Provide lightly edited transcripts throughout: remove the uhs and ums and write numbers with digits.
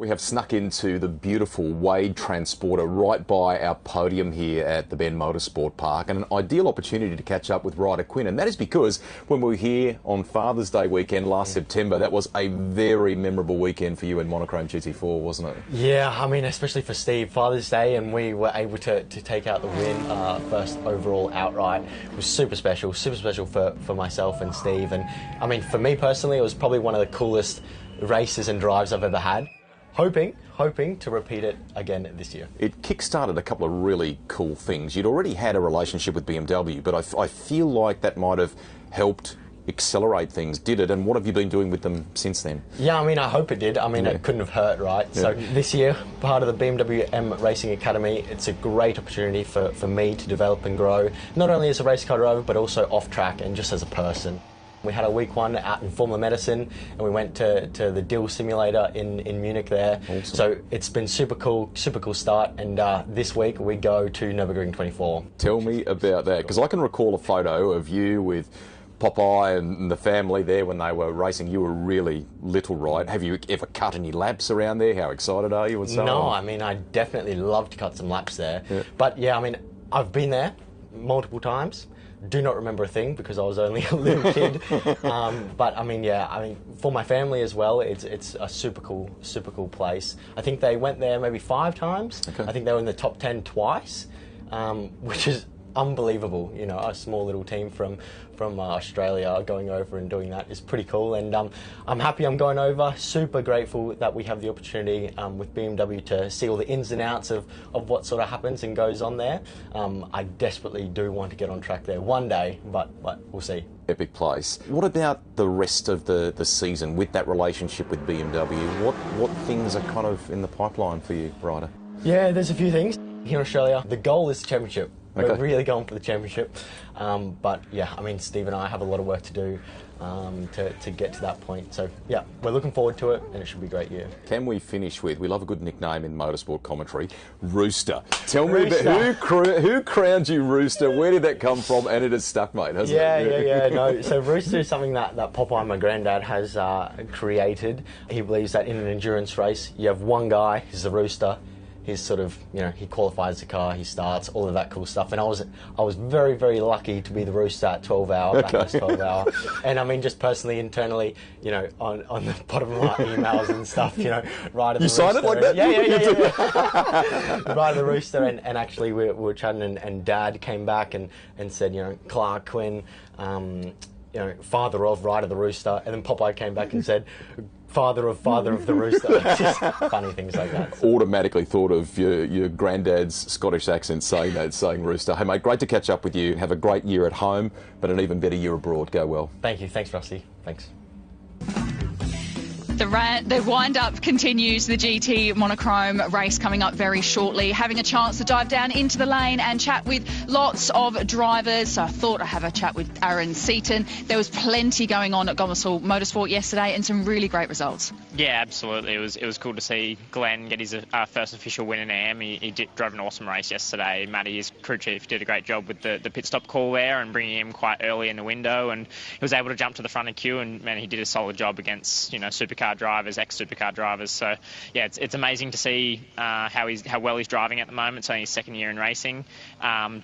We have snuck into the beautiful Wade Transporter right by our podium here at the Ben Motorsport Park, and an ideal opportunity to catch up with Ryder Quinn. And that is because when we were here on Father's Day weekend last September, that was a very memorable weekend for you in Monochrome GT4, wasn't it? Yeah, I mean, especially for Steve, Father's Day, and we were able to take out the win, first overall outright. It was super special for myself and Steve. And I mean, for me personally, it was probably one of the coolest races and drives I've ever had. Hoping to repeat it again this year. It kick-started a couple of really cool things. You'd already had a relationship with BMW, but I feel like that might have helped accelerate things, did it? And what have you been doing with them since then? Yeah, I mean, I hope it did. I mean, it couldn't have hurt, right? Yeah. So this year, part of the BMW M Racing Academy, it's a great opportunity for me to develop and grow, not only as a race car driver, but also off-track and just as a person. We had a week one out in Formula Medicine, and we went to the Dill simulator in Munich there. Awesome. So it's been super cool start, and this week we go to Nürburgring 24. Tell me about that, because I can recall a photo of you with Popeye and the family there when they were racing. You were really little, right? Have you ever cut any laps around there? How excited are you and so on? No, I mean, I definitely love to cut some laps there. Yeah. But yeah, I mean, I've been there multiple times. Do not remember a thing because I was only a little kid. But I mean, yeah, I mean, for my family as well, it's a super cool place. I think they went there maybe 5 times. Okay. I think they were in the top 10 twice, which is unbelievable. You know, a small little team from Australia going over and doing that is pretty cool. And I'm happy I'm going over. Super grateful that we have the opportunity with BMW to see all the ins and outs of what sort of happens and goes on there. I desperately do want to get on track there one day, but we'll see. Epic place. What about the rest of the season with that relationship with BMW? What things are kind of in the pipeline for you, Ryder? Yeah, there's a few things. Here in Australia, the goal is the championship. Okay. We're really going for the championship. But yeah, I mean, Steve and I have a lot of work to do to get to that point. So yeah, we're looking forward to it, and it should be a great year. Can we finish with, we love a good nickname in motorsport commentary, Rooster. Tell me about who crowned you Rooster? Where did that come from? And it has stuck, mate, hasn't it? Yeah. No, so Rooster is something that Popeye, my granddad, has created. He believes that in an endurance race, you have one guy who's the Rooster. He's sort of, you know, he qualifies the car, he starts, all of that cool stuff. And I was very, very lucky to be the Rooster at 12 hour, that last 12 hour. And I mean, just personally, internally, you know, on the bottom of my emails and stuff, you know, Ryder the Rooster. You signed it like that? Yeah. Ryder the Rooster, and actually we were chatting, and Dad came back and said, you know, Clark Quinn, you know, father of Ryder the Rooster. And then Popeye came back and said, father of the Rooster. It's just funny things like that. Automatically thought of your granddad's Scottish accent saying Rooster. Hey mate, great to catch up with you. Have a great year at home, but an even better year abroad. Go well. Thank you. Thanks, Rusty. Thanks. The wind-up continues, the GT Monochrome race coming up very shortly. Having a chance to dive down into the lane and chat with lots of drivers. So I thought I'd have a chat with Aaron Seton. There was plenty going on at SRO Motorsport yesterday and some really great results. Yeah, absolutely. It was cool to see Glenn get his first official win in AM. He drove an awesome race yesterday. Matty, his crew chief, did a great job with the pit stop call there and bringing him quite early in the window, and he was able to jump to the front of queue, and man, he did a solid job against, you know, supercar drivers, ex-supercar drivers. So yeah, it's amazing to see how well he's driving at the moment. It's only his second year in racing.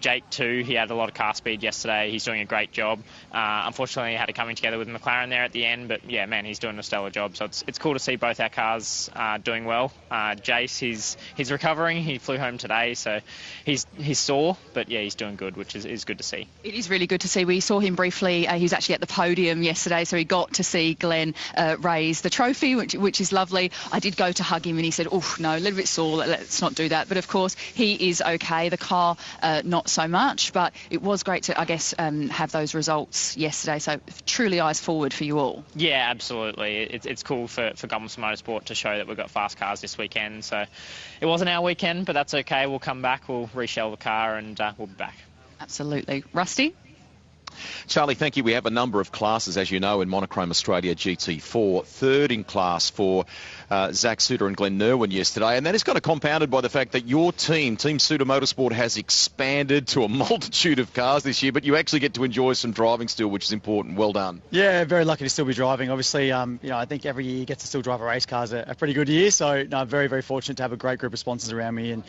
Jake too, he had a lot of car speed yesterday. He's doing a great job. Unfortunately, he had it coming together with McLaren there at the end, but yeah, man, he's doing a stellar job. So it's cool to see both our cars doing well. Jace, he's recovering. He flew home today, so he's sore, but yeah, he's doing good, which is good to see. It is really good to see. We saw him briefly. He was actually at the podium yesterday, so he got to see Glenn raise the trophy, which is lovely. I did go to hug him, and he said, "Oh no, a little bit sore. Let's not do that." But of course, he is okay. The car, not so much. But it was great to, I guess, have those results yesterday. So truly, eyes forward for you all. Yeah, absolutely. It's cool for Gummels Motorsport to show that we've got fast cars this weekend. So it wasn't our weekend, but that's okay. We'll come back. We'll reshell the car, and we'll be back. Absolutely, Rusty. Charlie, thank you. We have a number of classes, as you know, in Monochrome Australia GT4. Third in class for Zack, Suda and Glenn Nerwin yesterday. And that is kind of compounded by the fact that your team, Team Suda Motorsport, has expanded to a multitude of cars this year, but you actually get to enjoy some driving still, which is important. Well done. Yeah, very lucky to still be driving. Obviously, I think every year you get to still drive a race car is a pretty good year. So, no, I'm very, very fortunate to have a great group of sponsors around me and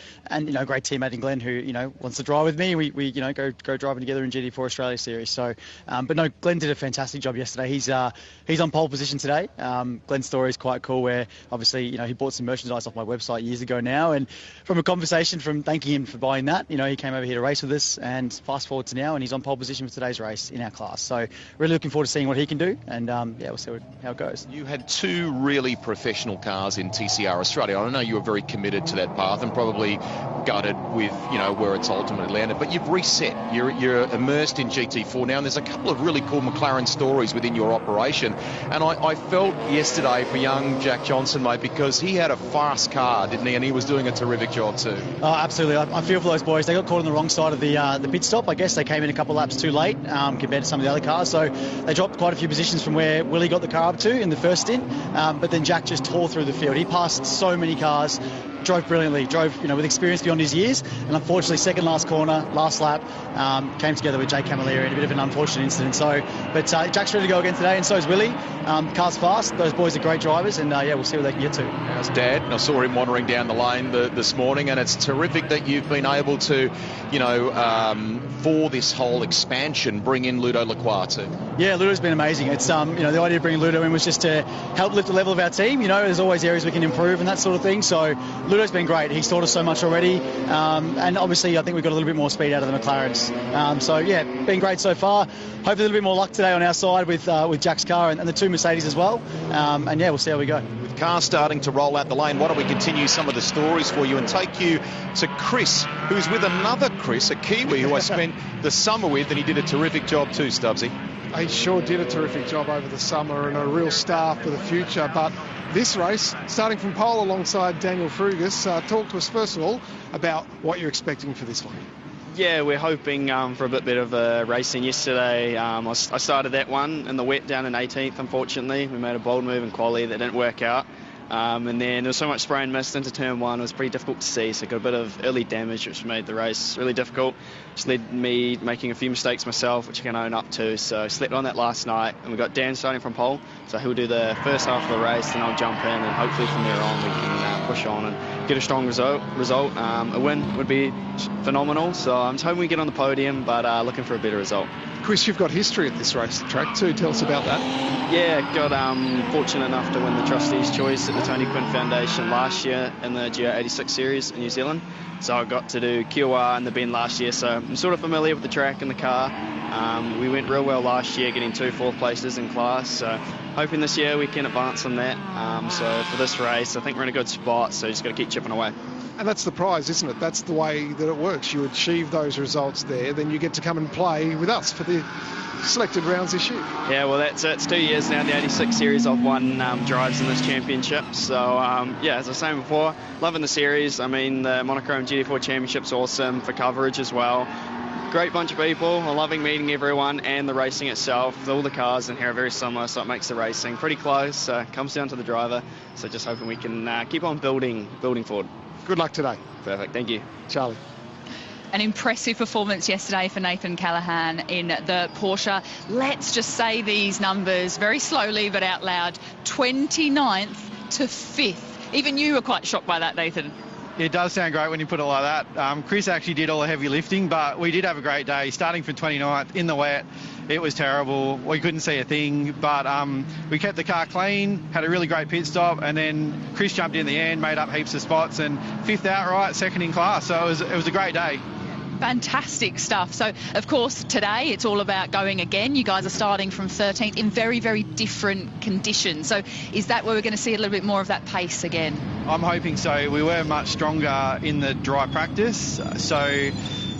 a great teammate in Glenn who, wants to drive with me. We go driving together in GT4 Australia series. So, but no, Glenn did a fantastic job yesterday. He's on pole position today. Glenn's story is quite cool where obviously, he bought some merchandise off my website years ago now. And from a conversation from thanking him for buying that, he came over here to race with us and fast forward to now and he's on pole position for today's race in our class. So really looking forward to seeing what he can do. And we'll see how it goes. You had two really professional cars in TCR Australia. I know you were very committed to that path and probably gutted with, where it's ultimately landed. But you've reset. You're immersed in GT4 now, and there's a couple of really cool McLaren stories within your operation. And I felt yesterday for young Jack Johnson, mate, because he had a fast car, didn't he? And he was doing a terrific job too. Oh, absolutely. I feel for those boys. They got caught on the wrong side of the pit stop. I guess they came in a couple of laps too late compared to some of the other cars. So they dropped quite a few positions from where Willie got the car up to in the first stint. But then Jack just tore through the field. He passed so many cars, drove brilliantly, with experience beyond his years. And unfortunately, second last corner, last lap, came together with Jake Camilleri in a bit of an unfortunate incident. So, but Jack's ready to go again today, and so is Willie. The car's fast. Those boys are great drivers, and we'll see what they can get to. How's Dad? I saw him wandering down the lane this morning, and it's terrific that you've been able to, for this whole expansion, bring in Ludo LIQUI too. Yeah, Ludo's been amazing. It's the idea of bringing Ludo in was just to help lift the level of our team. There's always areas we can improve and that sort of thing. So Ludo's been great. He's taught us so much already, and obviously I think we've got a little bit more speed out of the McLarens. Been great so far. Hopefully a little bit more luck today on our side with Jack's car and the two Mercedes as well. We'll see how we go. With cars starting to roll out the lane, why don't we continue some of the stories for you and take you to Chris, who's with another Chris, a Kiwi who I spent the summer with, and he did a terrific job too, Stubbsy. He sure did a terrific job over the summer and a real star for the future. But this race, starting from pole alongside Daniel Frugas, talk to us first of all about what you're expecting for this one. Yeah, we're hoping for a bit of a racing yesterday. I started that one in the wet down in 18th, unfortunately. We made a bold move in quali that didn't work out. And then there was so much spray and mist into turn one, it was pretty difficult to see, so I got a bit of early damage which made the race really difficult, which led me making a few mistakes myself, which I can own up to. So I slept on that last night, and we got Dan starting from pole, so he'll do the first half of the race, then I'll jump in, and hopefully from there on we can push on and get a strong result. A win would be phenomenal, so I'm just hoping we get on the podium, but looking for a better result. Chris, you've got history at this racetrack too. Tell us about that. Yeah, got fortunate enough to win the Trustees' Choice at the Tony Quinn Foundation last year in the GR86 series in New Zealand. So I got to do Kiowa and the Bend last year, so I'm sort of familiar with the track and the car. We went real well last year, getting 2 fourth places in class, so hoping this year we can advance on that. So for this race, I think we're in a good spot, so just got to keep chipping away. And that's the prize, isn't it? That's the way that it works. You achieve those results there, then you get to come and play with us for the selected rounds this year. Yeah, well, that's it. It's 2 years now, the 86 series. I've won drives in this championship. So, as I was saying before, loving the series. I mean, the Monochrome GT4 Championship's awesome for coverage as well. Great bunch of people. I'm loving meeting everyone and the racing itself. All the cars in here are very similar, so it makes the racing pretty close. So it comes down to the driver. So just hoping we can keep on building forward. Good luck today. Perfect. Thank you. Charlie. An impressive performance yesterday for Nathan Callahan in the Porsche. Let's just say these numbers very slowly but out loud. 29th to 5th. Even you were quite shocked by that, Nathan. It does sound great when you put it like that. Chris actually did all the heavy lifting, but we did have a great day. Starting from 29th in the wet, it was terrible. We couldn't see a thing, but we kept the car clean, had a really great pit stop, and then Chris jumped in the end, made up heaps of spots, and 5th outright, 2nd in class. So it was a great day. Fantastic stuff. So, of course, today it's all about going again. You guys are starting from 13th in very, very different conditions. So is that where we're going to see a little bit more of that pace again? I'm hoping so. We were much stronger in the dry practice. So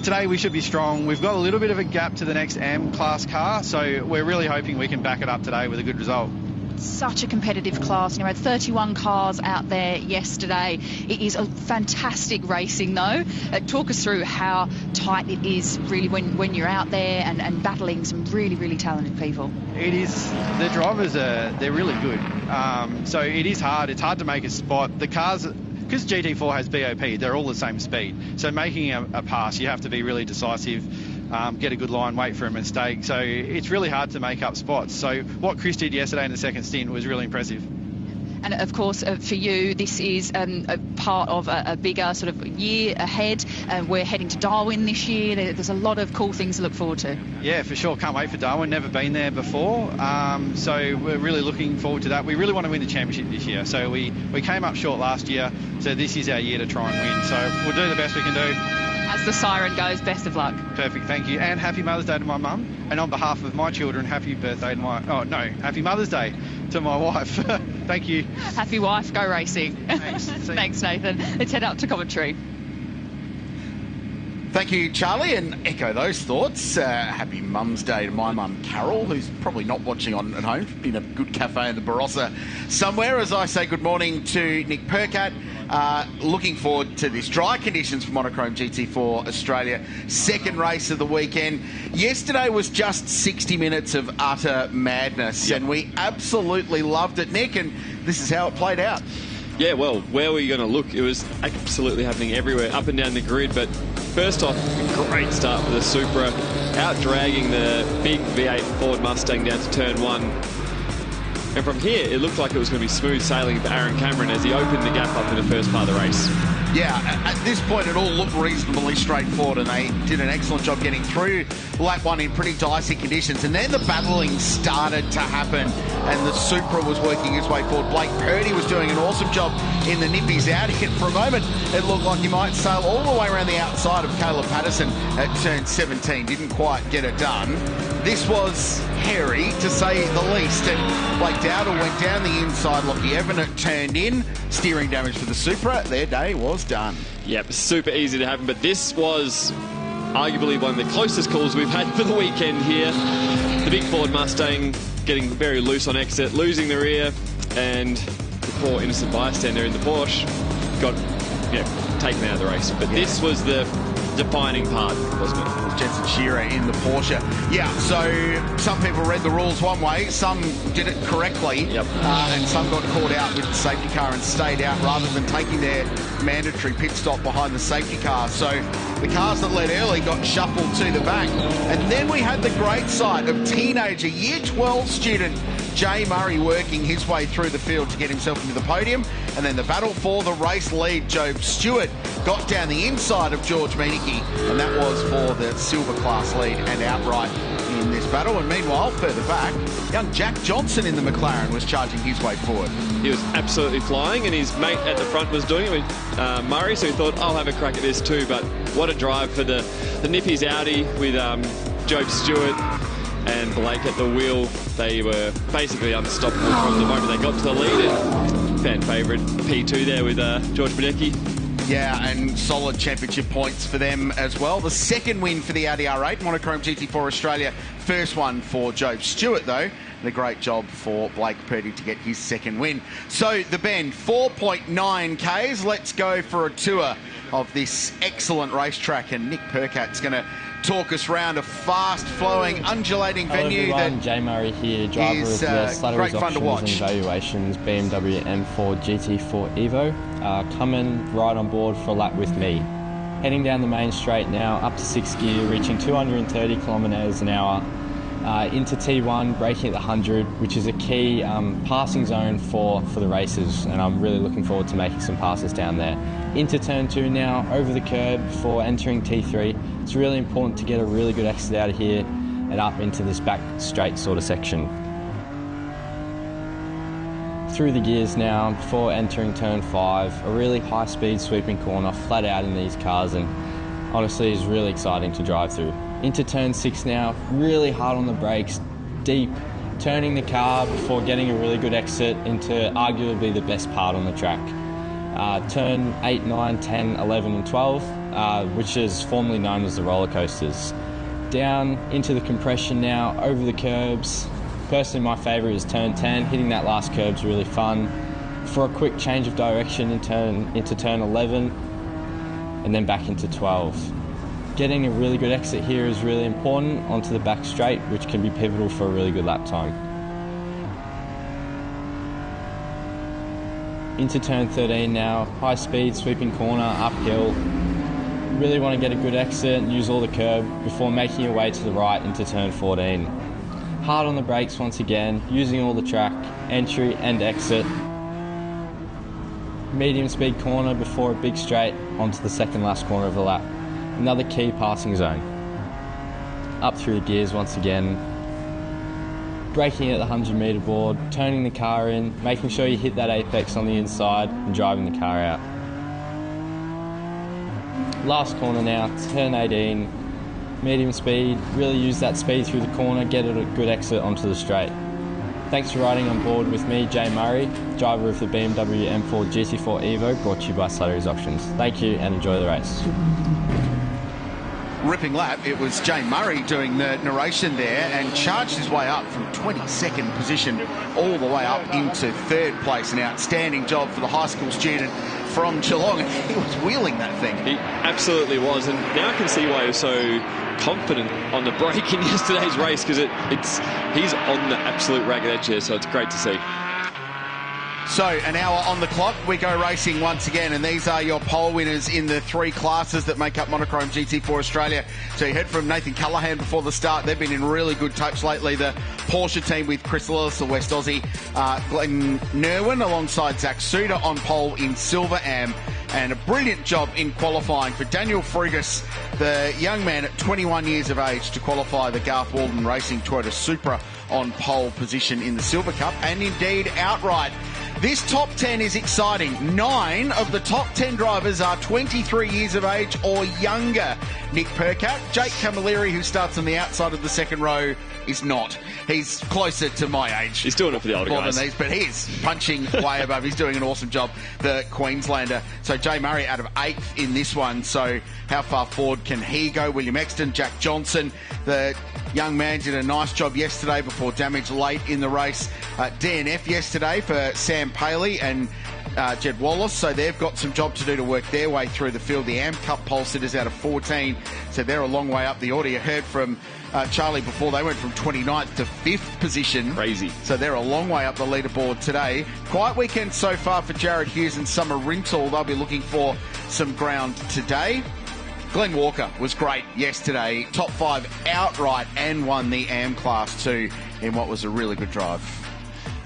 today we should be strong. We've got a little bit of a gap to the next M class car. So we're really hoping we can back it up today with a good result. such a competitive class. You know, we had 31 cars out there yesterday. It is a fantastic racing, though. Talk us through how tight it is really when you're out there and battling some really, really talented people. It is. The drivers they're really good. So it is hard. It's hard to make a spot. The cars, because GT4 has BOP, they're all the same speed. So making a pass, you have to be really decisive, get a good line, wait for a mistake. So it's really hard to make up spots. So what Chris did yesterday in the second stint was really impressive. And of course, for you, this is a part of a bigger sort of year ahead. We're heading to Darwin this year. There's a lot of cool things to look forward to. Yeah, for sure. Can't wait for Darwin. Never been there before. So we're really looking forward to that. We really want to win the championship this year. So we came up short last year. So this is our year to try and win. So we'll do the best we can do. As the siren goes, best of luck. Perfect, thank you. And happy Mother's Day to my mum. And on behalf of my children, happy birthday to happy Mother's Day to my wife. Thank you. Happy wife, go racing. Thanks. Thanks, Nathan. Let's head up to commentary. Thank you, Charlie, and echo those thoughts. Happy Mum's Day to my mum, Carol, who's probably not watching on at home, in a good cafe in the Barossa somewhere. As I say good morning to Nick Percat. Looking forward to this. Dry conditions for Monochrome GT4 Australia. Second race of the weekend. Yesterday was just 60 minutes of utter madness, and we absolutely loved it, Nick, and this is how it played out. Yeah, well, where were you going to look? It was absolutely happening everywhere, up and down the grid. But first off, a great start for the Supra, out-dragging the big V8 Ford Mustang down to turn 1. And from here, it looked like it was going to be smooth sailing for Aaron Cameron as he opened the gap up in the first part of the race. Yeah, at this point, it all looked reasonably straightforward, and they did an excellent job getting through lap 1 in pretty dicey conditions. And then the battling started to happen, and the Supra was working its way forward. Blake Purdy was doing an awesome job in the nippies out, and for a moment, it looked like he might sail all the way around the outside of Caleb Patterson at turn 17. Didn't quite get it done. This was hairy, to say the least, and Blake Dowdle went down the inside. Lockie Evanet turned in. Steering damage for the Supra. Their day was done. Yep, super easy to happen, but this was arguably one of the closest calls we've had for the weekend here. The big Ford Mustang getting very loose on exit, losing the rear, and the poor innocent bystander in the Porsche got taken out of the race. But this was the defining part, wasn't it? Jensen Shearer in the Porsche. Yeah, so some people read the rules one way, some did it correctly, and some got caught out with the safety car and stayed out rather than taking their mandatory pit stop behind the safety car. So the cars that led early got shuffled to the back. And then we had the great sight of teenager, year 12 student Jay Murray working his way through the field to get himself into the podium. And then the battle for the race lead, Job Stewart got down the inside of George Meineke, and that was for the silver class lead and outright in this battle. And meanwhile, further back, young Jack Johnson in the McLaren was charging his way forward. He was absolutely flying, and his mate at the front was doing it with Murray, so he thought, I'll have a crack at this too. But what a drive for the Nippies Audi with Job Stewart and Blake at the wheel. They were basically unstoppable from the moment they got to the lead. And fan favourite P2 there with George Meineke. Yeah, and solid championship points for them as well. The second win for the Audi R8, Monochrome GT4 Australia. First one for Job Stewart, though. And a great job for Blake Purdy to get his second win. So, the Bend, 4.9 Ks. Let's go for a tour of this excellent racetrack. And Nick Percat's going to talk us round a fast-flowing, undulating venue. Hello everyone, Jay Murray here, driver of the Slattery's Auctions and Valuations BMW M4 GT4 Evo. Coming right on board for a lap with me. Heading down the main straight now, up to 6th gear, reaching 230 kilometres an hour. Into T1, braking at the 100, which is a key passing zone for the races, and I'm really looking forward to making some passes down there. Into turn 2 now, over the curb for entering T3. It's really important to get a really good exit out of here and up into this back straight sort of section. Through the gears now before entering turn 5, a really high speed sweeping corner, flat out in these cars, and honestly is really exciting to drive through. Into turn 6 now, really hard on the brakes, deep, turning the car before getting a really good exit into arguably the best part on the track. Turn 8, 9, 10, 11 and 12, which is formerly known as the roller coasters. Down into the compression now, over the curbs, Personally, my favourite is turn 10. Hitting that last curve is really fun. For a quick change of direction into turn 11 and then back into 12. Getting a really good exit here is really important onto the back straight, which can be pivotal for a really good lap time. Into turn 13 now, high speed, sweeping corner, uphill. Really want to get a good exit and use all the curb before making your way to the right into turn 14. Hard on the brakes once again, using all the track, entry and exit. Medium speed corner before a big straight onto the second last corner of the lap. Another key passing zone. Up through the gears once again. Braking at the 100-metre board, turning the car in, making sure you hit that apex on the inside and driving the car out. Last corner now, turn 18. Medium speed, really use that speed through the corner, get a good exit onto the straight. Thanks for riding on board with me, Jay Murray, driver of the BMW M4 GT4 Evo, brought to you by Slattery's Auctions. Thank you and enjoy the race. Ripping lap. It was Jay Murray doing the narration there and charged his way up from 22nd position all the way up into 3rd place. An outstanding job for the high school student from Geelong. He was wheeling that thing. He absolutely was, and now I can see why he was so confident on the break in yesterday's race, because he's on the absolute ragged edge here, so it's great to see. So, an hour on the clock, we go racing once again, and these are your pole winners in the 3 classes that make up Monochrome GT4 Australia. So you heard from Nathan Callahan before the start. They've been in really good touch lately. The Porsche team with Chris Lillis, the West Aussie, Glenn Nerwin alongside Zack Suda on pole in Silver Am. And a brilliant job in qualifying for Daniel Frugas, the young man at 21 years of age, to qualify the Garth Walden Racing Toyota Supra on pole position in the Silver Cup, and indeed outright. This top 10 is exciting. 9 of the top 10 drivers are 23 years of age or younger. Nick Percat, Jake Camilleri, who starts on the outside of the second row, is not. He's closer to my age. He's doing it for the older guys. Than these, but he's punching way above. He's doing an awesome job, the Queenslander. So Jay Murray out of 8th in this one. So how far forward can he go? William Exton, Jack Johnson, the young man did a nice job yesterday before damage late in the race. DNF yesterday for Sam Paley and Jed Wallace, so they've got some job to do to work their way through the field. The AM Cup pole sitters out of 14, so they're a long way up the order. You heard from Charlie before, they went from 29th to 5th position. Crazy. So they're a long way up the leaderboard today. Quiet weekend so far for Jared Hughes and Summer Rintoul. They'll be looking for some ground today. Glenn Walker was great yesterday. Top 5 outright and won the AM Class 2 in what was a really good drive.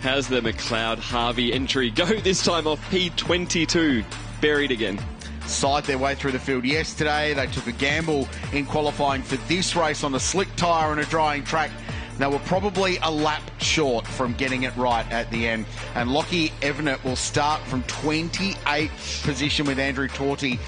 How's the McLeod Harvey entry go this time off P22? Buried again. Side their way through the field yesterday. They took a gamble in qualifying for this race on a slick tyre and a drying track. They were probably a lap short from getting it right at the end. And Lockie Evenet will start from 28th position with Andrew Torty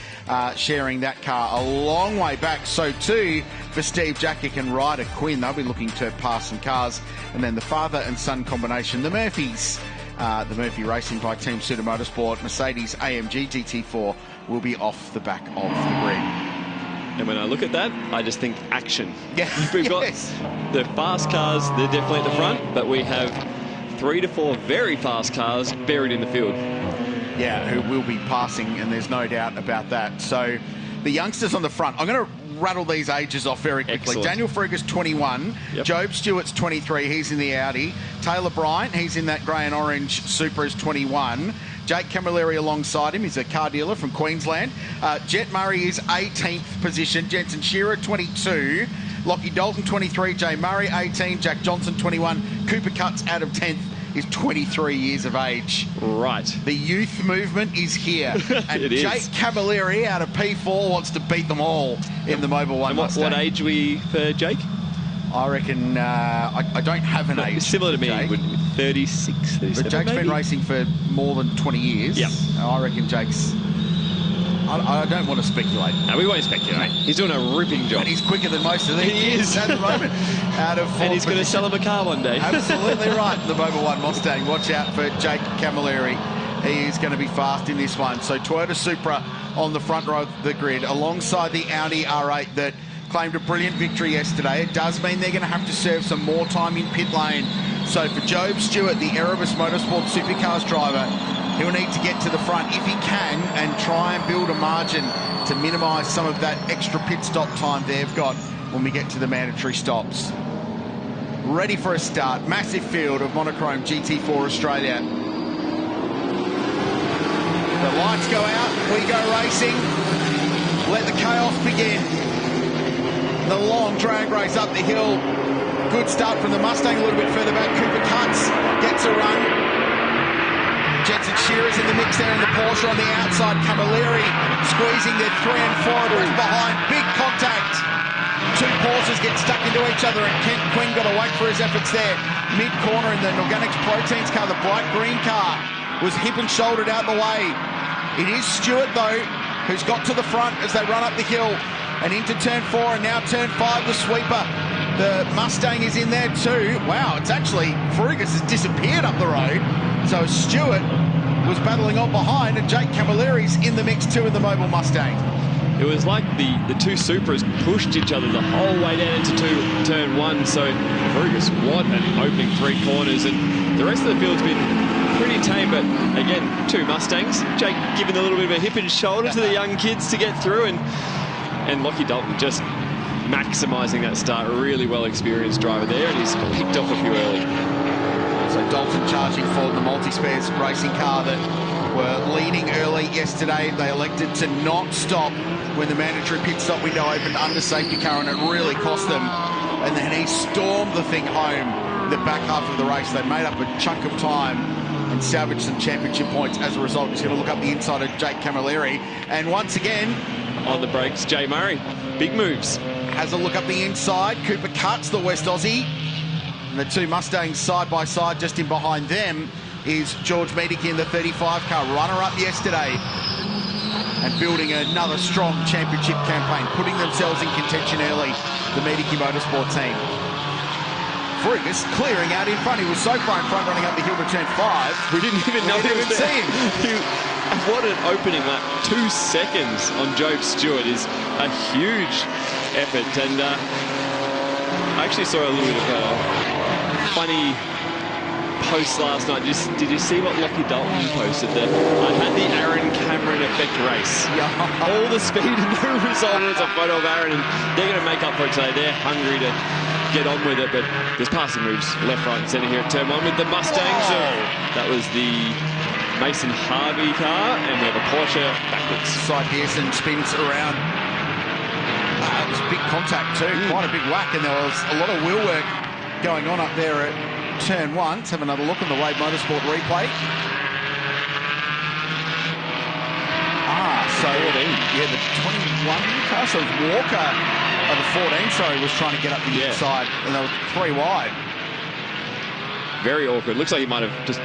sharing that car a long way back. So too for Steve Jackick and Ryder Quinn. They'll be looking to pass some cars. And then the father and son combination, the Murphys, the Murphy Racing by Team Suda Motorsport, Mercedes AMG GT4 will be off the back of the grid. And when I look at that, I just think action. Yeah, we've got the fast cars, they're definitely at the front, but we have 3 to 4 very fast cars buried in the field. Yeah, who will be passing, and there's no doubt about that. So the youngsters on the front, I'm going to rattle these ages off very quickly. Excellent. Daniel Frugas, 21. Yep. Job Stewart's 23. He's in the Audi. Taylor Bryant, he's in that grey and orange Supra, is 21. Jake Camilleri alongside him. He's a car dealer from Queensland. Jet Murray is 18th position. Jensen Shearer, 22. Lockie Dalton, 23. Jay Murray, 18. Jack Johnson, 21. Cooper Cutts out of 10th. Is 23 years of age. Right. The youth movement is here. And It is. Jake Camilleri out of P4 wants to beat them all in the Mobile 1 And Mustang. what age are we for Jake? I reckon, I don't have an age. Similar to me, Jake. 36, 37 But Jake's maybe? been racing for more than 20 years. Yep. I reckon Jake's... I don't want to speculate. No, we won't speculate. He's doing a ripping job. And he's quicker than most of these He is. at the moment. Out of And he's going to sell him a car one day. Absolutely right. The Mobile 1 Mustang. Watch out for Jake Camilleri. He is going to be fast in this one. So Toyota Supra on the front row of the grid alongside the Audi R8 that claimed a brilliant victory yesterday. It does mean they're going to have to serve some more time in pit lane. So for Job Stewart, the Erebus Motorsport Supercars driver, he'll need to get to the front if he can and try and build a margin to minimise some of that extra pit stop time they've got when we get to the mandatory stops. Ready for a start. Massive field of Monochrome GT4 Australia. The lights go out, we go racing. Let the chaos begin. The long drag race up the hill. Good start from the Mustang, a little bit further back. Cooper Cuts gets a run. Jensen Shearer's in the mix there in the Porsche on the outside. Camilleri squeezing their 3 and 4 abreast behind. Big contact. Two Porsches get stuck into each other, and Kent Quinn got to wait for his efforts there. Mid-corner in the Organics Proteins car, the bright green car, was hip and shouldered out the way. It is Stewart, though, who's got to the front as they run up the hill and into turn 4 and now turn 5, the sweeper. The Mustang is in there too. Wow, it's actually, Frugas has disappeared up the road. So Stewart was battling on behind, and Jake Camilleri's in the mix too in the Mobile Mustang. It was like the two Supras pushed each other the whole way down into turn 1. So Frugas, what an opening 3 corners, and the rest of the field's been pretty tame. But again, 2 Mustangs. Jake giving a little bit of a hip and shoulder to the young kids to get through, and Lockie Dalton just maximising that start. Really well experienced driver there, and he's picked off a few early. So Dalton charging forward, the multi-spares racing car that were leading early yesterday. They elected to not stop when the mandatory pit stop window opened under safety car, and it really cost them. And then he stormed the thing home in the back half of the race. They made up a chunk of time and salvaged some championship points as a result. He's going to look up the inside of Jake Camilleri. And once again, on the brakes, Jay Murray. Big moves. Has a look up the inside. Cooper Cuts, the West Aussie. And the 2 Mustangs side by side. Just in behind them is George Medicki in the 35 car. Runner-up yesterday. And building another strong championship campaign. Putting themselves in contention early. The Medicki Motorsport team. Frugas clearing out in front. He was so far in front running up the hill to turn 5. We didn't even know he was there. See him. What an opening lap. 2 seconds on Job Stewart is a huge effort. And I actually saw a little bit of a funny post last night. Did you see what Lockie Dalton posted? I had the Aaron Cameron effect race. All the speed and no result. It's a photo of Aaron, and they're going to make up for it today. They're hungry to get on with it, but there's passing moves left, right and centre here at turn 1 with the Mustangs. That was the Mason Harvey car, and we have a Porsche backwards. Cy Pearson spins around. It was big contact too, quite a big whack, and there was a lot of wheel work going on up there at turn 1. Let's have another look on the Wade Motorsport replay. So yeah, the 21 car, so Walker of the 14, sorry, was trying to get up the inside, and they were 3 wide. Very awkward. Looks like he might have just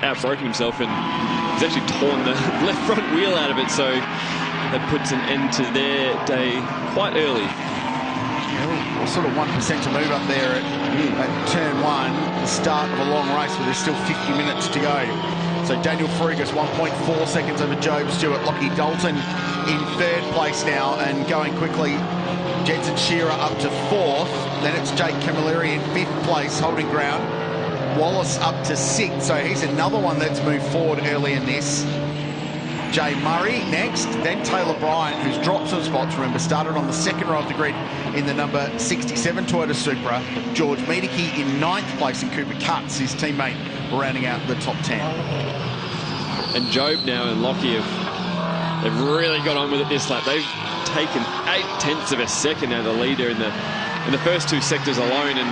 outbroken himself, and he's actually torn the left front wheel out of it, so that puts an end to their day quite early. Yeah, sort of 1% to move up there at turn 1, the start of a long race where there's still 50 minutes to go. So Daniel Frugas 1.4 seconds over Job Stewart. Lockie Dalton in 3rd place now and going quickly. Jensen Shearer up to 4th. Then it's Jake Camilleri in 5th place holding ground. Wallace up to 6th, so he's another one that's moved forward early in this. Jay Murray next, then Taylor Bryant, who's dropped some spots, remember, started on the 2nd row of the grid in the number 67 Toyota Supra. George Medicki in 9th place, and Cooper Cuts, his teammate, rounding out the top 10. And Job now and Lockie they've really got on with it this lap. They've taken 0.8 of a second out of the leader in the first 2 sectors alone, and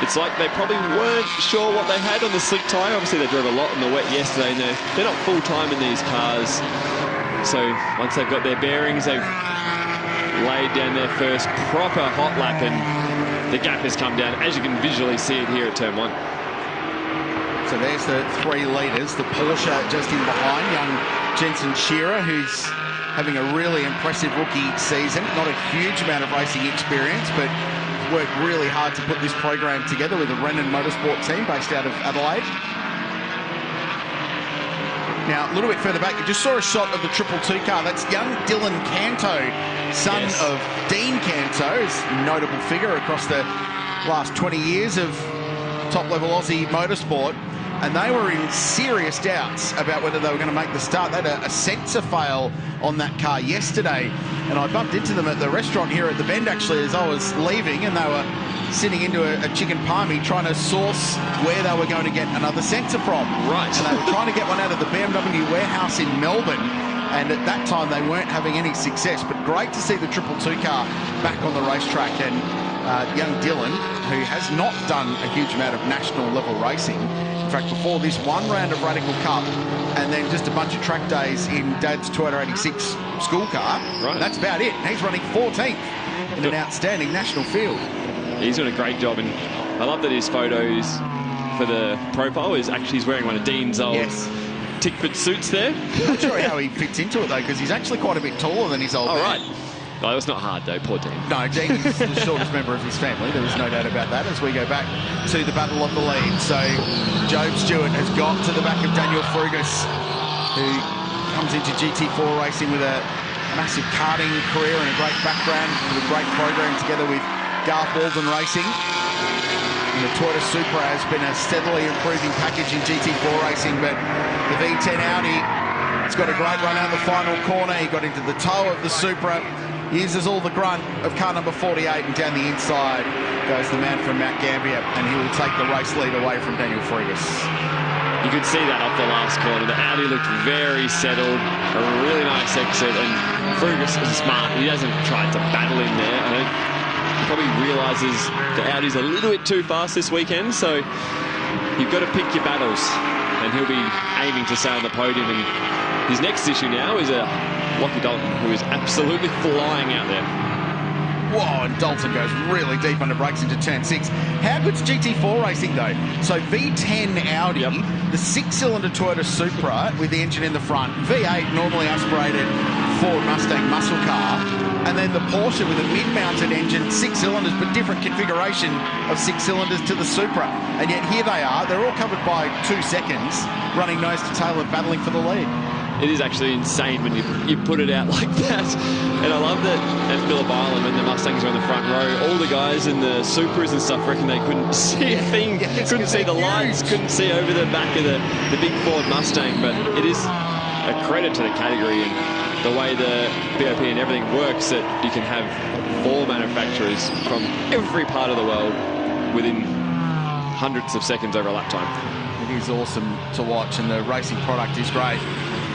it's like they probably weren't sure what they had on the slick tyre. Obviously, they drove a lot in the wet yesterday, and they're not full-time in these cars. So once they've got their bearings, they've laid down their first proper hot lap, and the gap has come down, as you can visually see it here at turn 1. So there's the 3 leaders. The Porsche just in behind, young Jensen Shearer, who's having a really impressive rookie season. Not a huge amount of racing experience, but worked really hard to put this program together with the Renan Motorsport team based out of Adelaide. Now, a little bit further back, you just saw a shot of the 222 car. That's young Dylan Canto, son of Dean Canto, his notable figure across the last 20 years of top-level Aussie motorsport, and they were in serious doubts about whether they were going to make the start. They had a sensor fail on that car yesterday, and I bumped into them at the restaurant here at the Bend, actually, as I was leaving, and they were sitting into a chicken palmy trying to source where they were going to get another sensor from. Right. And they were trying to get one out of the BMW warehouse in Melbourne, and at that time they weren't having any success. But great to see the 222 car back on the racetrack, and young Dylan, who has not done a huge amount of national level racing. In fact, before this, one round of Radical Cup and then just a bunch of track days in Dad's Toyota 86 school car. Right. That's about it. He's running 14th in an outstanding national field. He's doing a great job, and I love that his photos for the profile is actually he's wearing one of Dean's old Tickford suits there. I'm not sure how he fits into it, though, because he's actually quite a bit taller than his old man. Right. Oh, it was not hard, though, poor Dean. No, Dean is the shortest member of his family. There was no doubt about that as we go back to the battle of the lead. So Job Stewart has got to the back of Daniel Frugas, who comes into GT4 racing with a massive karting career and a great background, with a great program together with Garth Walden Racing. And the Toyota Supra has been a steadily improving package in GT4 racing, but the V10 Audi, it's got a great run out the final corner. He got into the toe of the Supra, uses all the grunt of car number 48, and down the inside goes the man from Mount Gambier, and he will take the race lead away from Daniel Frugas. You could see that off the last corner. The Audi looked very settled, a really nice exit, and Frugas is smart. He hasn't tried to battle in there. I think he probably realises the Audi's a little bit too fast this weekend, so you've got to pick your battles, and he'll be aiming to stay on the podium. And his next issue now is a Lockie Dalton, who is absolutely flying out there. Whoa, and Dalton goes really deep under brakes into turn 6. How good's GT4 racing, though? So V10 Audi, the 6-cylinder Toyota Supra with the engine in the front, V8 normally aspirated Ford Mustang muscle car, and then the Porsche with a mid-mounted engine, 6 cylinders, but different configuration of 6 cylinders to the Supra. And yet here they are, they're all covered by 2 seconds, running nose to tail and battling for the lead. It is actually insane when you put it out like that. And I love that at Phillip Island, when the Mustangs are in the front row, all the guys in the Supras and stuff reckon they couldn't see a thing, couldn't see the lights, couldn't see over the back of the big Ford Mustang. But it is a credit to the category and the way the BOP and everything works, that you can have 4 manufacturers from every part of the world within hundreds of seconds over a lap time. It is awesome to watch, and the racing product is great.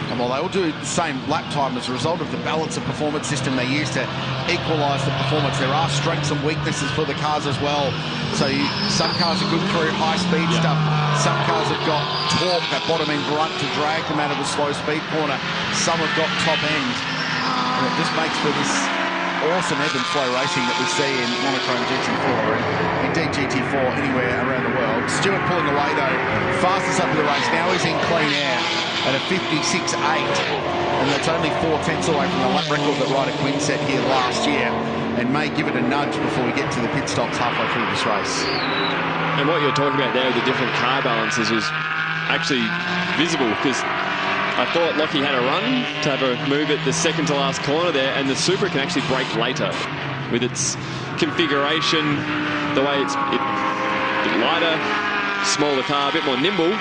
And while they all do the same lap time as a result of the balance of performance system they use to equalise the performance, there are strengths and weaknesses for the cars as well. So some cars are good through high-speed stuff. Some cars have got torque, that bottom-end grunt, to drag them out of the slow-speed corner. Some have got top end. And it just makes for this awesome ebb and flow racing that we see in Monochrome GT4 and indeed GT4 anywhere around the world. Stewart pulling away, though, fastest up of the race. Now he's in clean air at a 56.8, and that's only 4/10 away from the lap record that Ryder Quinn set here last year, and may give it a nudge before we get to the pit stops halfway through this race. And what you're talking about there, the different car balances, was actually visible, because I thought Lockie had a run to have a move at the second to last corner there, and the Supra can actually brake later with its configuration, the way it's a bit lighter, smaller car, a bit more nimble.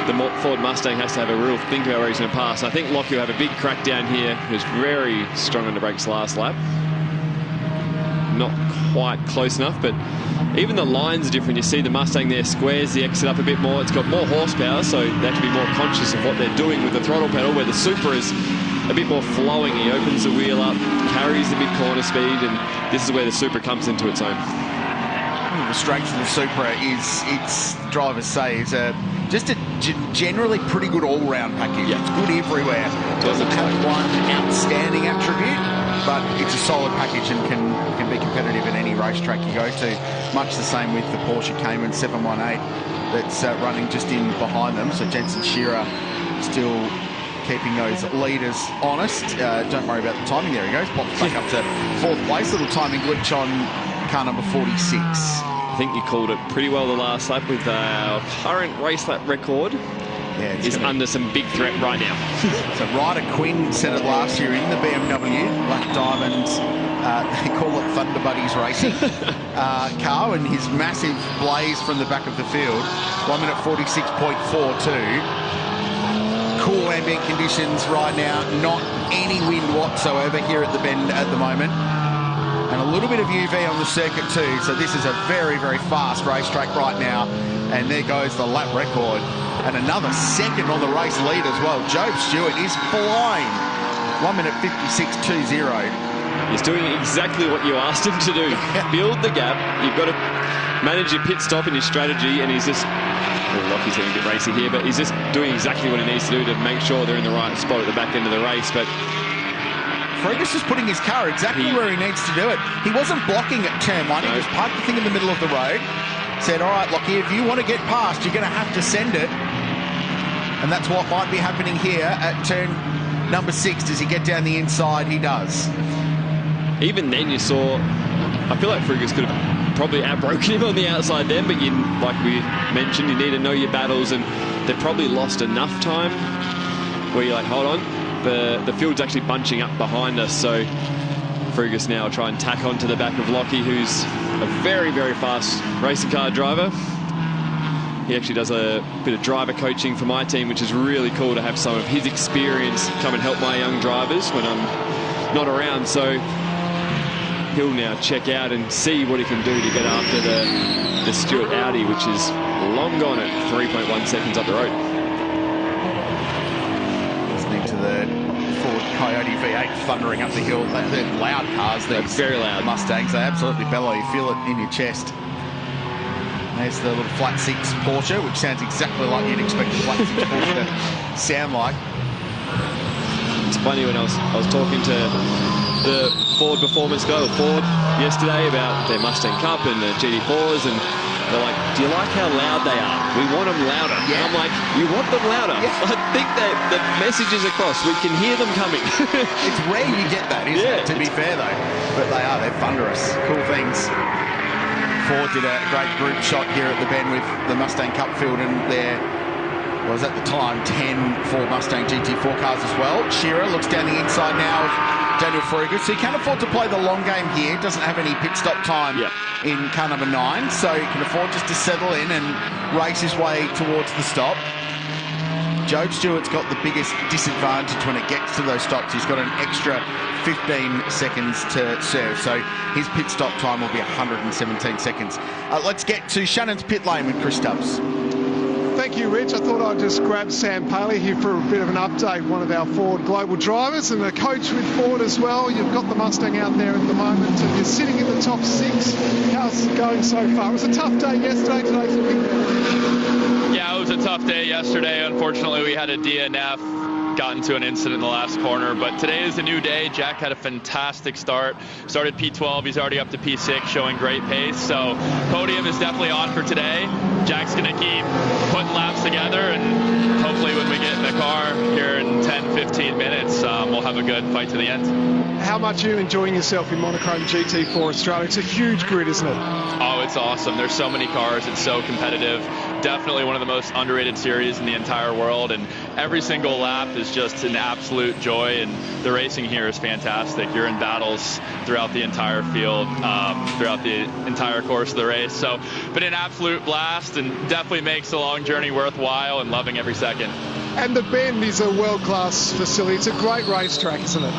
The Ford Mustang has to have a real think about where he's going to pass. I think Lockie will have a big crack down here. He was very strong on the brakes last lap. Not quite close enough, but even the lines are different. You see the Mustang there squares the exit up a bit more. It's got more horsepower, so they have to be more conscious of what they're doing with the throttle pedal, where the Supra is a bit more flowing. He opens the wheel up, carries the mid-corner speed, and this is where the Supra comes into its own. The strength of the Supra is, its drivers say, is just a generally pretty good all-round package. It's good everywhere. It doesn't have one outstanding attribute, but it's a solid package and can be competitive at any racetrack you go to. Much the same with the Porsche Cayman 718 that's running just in behind them. So Jensen Shearer still keeping those leaders honest. Don't worry about the timing. There he goes. Pops back up to 4th place. Little timing glitch on car number 46. I think you called it pretty well the last lap with our current race lap record. is under some big threat right now. So Ryder Quinn said it last year in the BMW Black Diamonds. They call it Thunder Buddies Racing car, and his massive blaze from the back of the field. 1 minute 46.42. Cool ambient conditions right now. Not any wind whatsoever here at the bend at the moment. And a little bit of UV on the circuit too. So this is a very, very fast racetrack right now. And there goes the lap record. And another second on the race lead as well. Job Stewart is flying. 1 minute 56.20. He's doing exactly what you asked him to do. Build the gap. You've got to manage your pit stop and your strategy. And he's just, well, Lockie's getting a bit racy here, but he's just doing exactly what he needs to do to make sure they're in the right spot at the back end of the race. But Fergus is putting his car exactly where he needs to do it. He wasn't blocking at turn 1. He just parked the thing in the middle of the road. Said, all right, Lockie, if you want to get past, you're going to have to send it. And that's what might be happening here at turn number 6. Does he get down the inside? He does. Even then you saw, I feel like Fergus could have probably outbroken him on the outside then, but you, like we mentioned, you need to know your battles, and they probably lost enough time where you're like, hold on, the field's actually bunching up behind us, so Fergus now will try and tack onto the back of Lockie, who's a very, very fast racing car driver. He actually does a bit of driver coaching for my team, which is really cool to have some of his experience come and help my young drivers when I'm not around. So he'll now check out and see what he can do to get after the Stewart Audi, which is long gone at 3.1 seconds up the road. Listening to the Ford Coyote V8 thundering up the hill. They're loud cars. They're very loud. Mustangs. They absolutely bellow. You feel it in your chest. There's the little flat 6 Porsche, which sounds exactly like you'd expect a flat 6 Porsche to sound like. It's funny, when I was talking to the Ford performance guy, Ford, yesterday about their Mustang Cup and the GT4s, and they're like, do you like how loud they are? We want them louder. Yeah. And I'm like, you want them louder? Yeah. I think that the message is across. We can hear them coming. It's rare you get that, isn't it? To be fair, though. But they are. They're thunderous. Cool things. Ford did a great group shot here at the bend with the Mustang Cup field, and there was at the time 10 Ford Mustang GT4 cars as well. Shearer looks down the inside now of Daniel Fergus. So he can afford to play the long game here. Doesn't have any pit stop time in car number 9, so he can afford just to settle in and race his way towards the stop. Job Stewart's got the biggest disadvantage when it gets to those stops. He's got an extra 15 seconds to serve, so his pit stop time will be 117 seconds. Let's get to Shannon's pit lane with Chris Stubbs. Thank you, Rich. I thought I'd just grab Sam Paley here for a bit of an update, one of our Ford global drivers and a coach with Ford as well. You've got the Mustang out there at the moment and you're sitting in the top 6. How's it going so far? It was a tough day yesterday. Today's a big day. Yeah, it was a tough day yesterday. Unfortunately, we had a DNF. Got into an incident in the last corner, but today is a new day. Jack had a fantastic start. Started P12, he's already up to P6, showing great pace. So podium is definitely on for today. Jack's gonna keep putting laps together, and hopefully when we get in the car here in 10-15 minutes, we'll have a good fight to the end. How much are you enjoying yourself in Monochrome GT4 Australia? It's a huge grid, isn't it? Oh, it's awesome. There's so many cars. It's so competitive. Definitely one of the most underrated series in the entire world, and every single lap is just an absolute joy, and the racing here is fantastic. You're in battles throughout the entire field, throughout the entire course of the race. So, been an absolute blast, and definitely makes the long journey worthwhile, and loving every second. And the Bend is a world-class facility. It's a great racetrack, isn't it?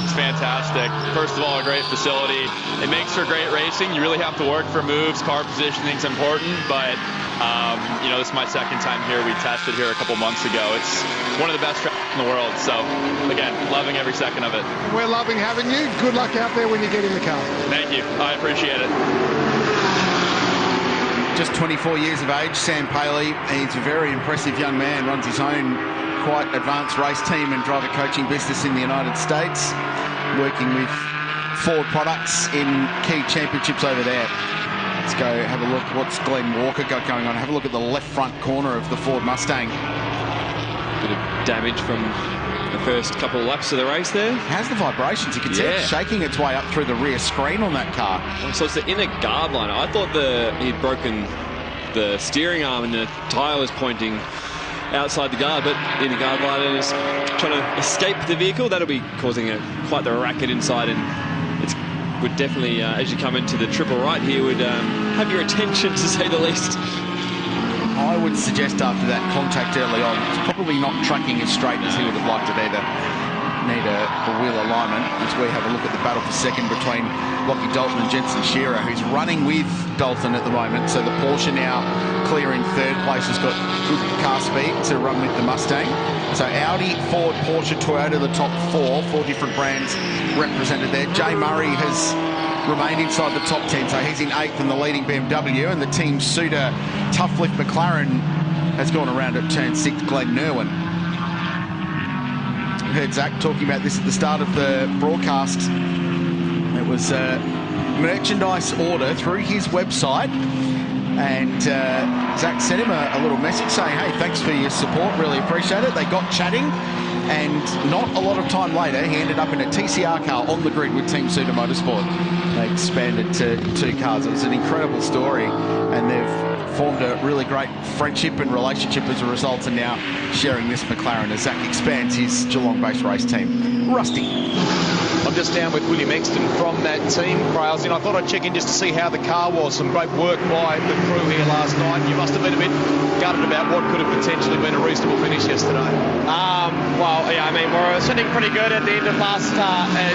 It's fantastic. First of all, a great facility. It makes for great racing. You really have to work for moves. Car positioning is important, but you know, this is my second time here. We tested here a couple months ago. It's one of the best tracks in the world. So, again, loving every second of it. We're loving having you. Good luck out there when you get in the car. Thank you. I appreciate it. Just 24 years of age, Sam Paley. He's a very impressive young man, runs his own quite advanced race team and driver coaching business in the United States, working with Ford products in key championships over there. Let's go have a look. What's Glenn Walker got going on? Have a look at the left front corner of the Ford Mustang. Bit of damage from the first couple of laps of the race there. How's the vibrations? You can see it shaking its way up through the rear screen on that car. So it's the inner guard line. I thought he'd broken the steering arm and the tyre was pointing outside the guard, but in the guard line and is trying to escape the vehicle. That'll be causing quite the racket inside, and it would definitely, as you come into the triple right here, would have your attention, to say the least. I would suggest after that contact early on, it's probably not tracking as straight as he would have liked it either. Need a wheel alignment as we have a look at the battle for second between Lockie Dalton and Jensen Shearer, who's running with Dalton at the moment. So the Porsche now clear in third place, has got good car speed to run with the Mustang. So Audi, Ford, Porsche, Toyota, the top four different brands represented there. Jay Murray has remained inside the top 10, so he's in 8th in the leading BMW, and the team Suda Tough Lift McLaren has gone around at turn 6, Glenn Nerwin. Heard Zack talking about this at the start of the broadcast. It was a merchandise order through his website, and Zack sent him a little message saying, hey, thanks for your support, really appreciate it. They got chatting, and not a lot of time later, he ended up in a TCR car on the grid with Team Suda Motorsport. They expanded to 2 cars. It was an incredible story, and they've formed a really great friendship and relationship as a result, and now sharing this McLaren as Zack expands his Geelong-based race team. Rusty. I'm just down with William Exton from that team, Crails, and I thought I'd check in just to see how the car was. Some great work by the crew here last night. You must have been a bit gutted about what could have potentially been a reasonable finish yesterday. Well, yeah, I mean, we were sitting pretty good at the end of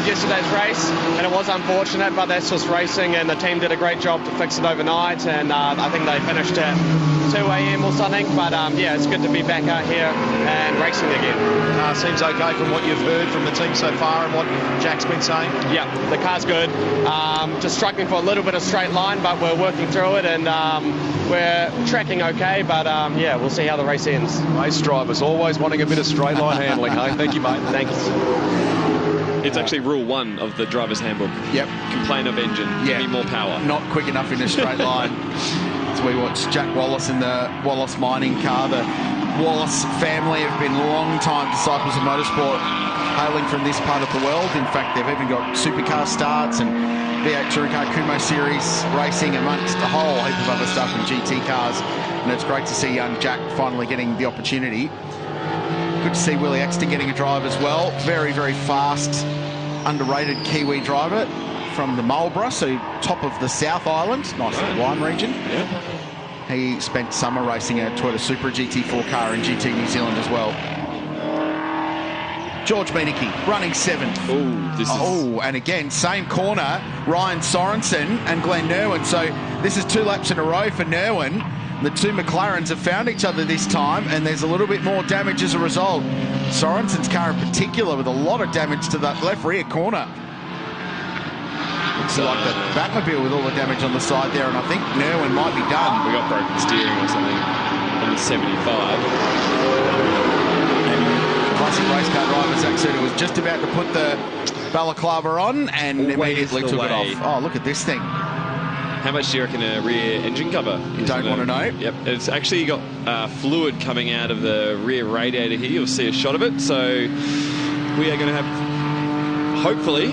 yesterday's race, and it was unfortunate, but that's just racing, and the team did a great job to fix it overnight, and I think they finished at 2 a.m. or something, but yeah, it's good to be back out here and racing again. Seems okay from what you've heard from the team so far and what Jack's been saying? Yeah, the car's good. Just struggling for a little bit of straight line, but we're working through it, and we're tracking okay, but yeah, we'll see how the race ends. Race drivers always wanting a bit of straight line handling, hey? Thank you, mate. Thanks. It's actually rule 1 of the driver's handbook. Yep. Complain of engine. Yeah. Give me more power. Not quick enough in a straight line. As we watch Jack Wallace in the Wallace mining car. The Wallace family have been long-time disciples of motorsport, hailing from this part of the world. In fact, they've even got supercar starts and V8 Touring Car Kumo Series racing, amongst a whole heap of other stuff in GT cars. And it's great to see young Jack finally getting the opportunity. Good to see Willie Exton getting a drive as well. Very, very fast, underrated Kiwi driver from the Marlborough, so top of the South Island, nice little wine region. Yeah. He spent summer racing a Toyota Supra GT4 car in GT New Zealand as well. George Meineke running 7th. And again, same corner, Ryan Sorensen and Glenn Nerwin. So this is 2 laps in a row for Nerwin. The 2 McLarens have found each other this time, and there's a little bit more damage as a result. Sorensen's car in particular with a lot of damage to that left rear corner. Looks like the Batmobile with all the damage on the side there, and I think Nerwin might be done. We got broken steering or something on the 75. And classic race car driver Zack Suda was just about to put the balaclava on and immediately took it off. Oh, look at this thing. How much do you reckon a rear engine cover? You don't want to know? Yep, it's actually got fluid coming out of the rear radiator here. You'll see a shot of it. So we are going to have, hopefully,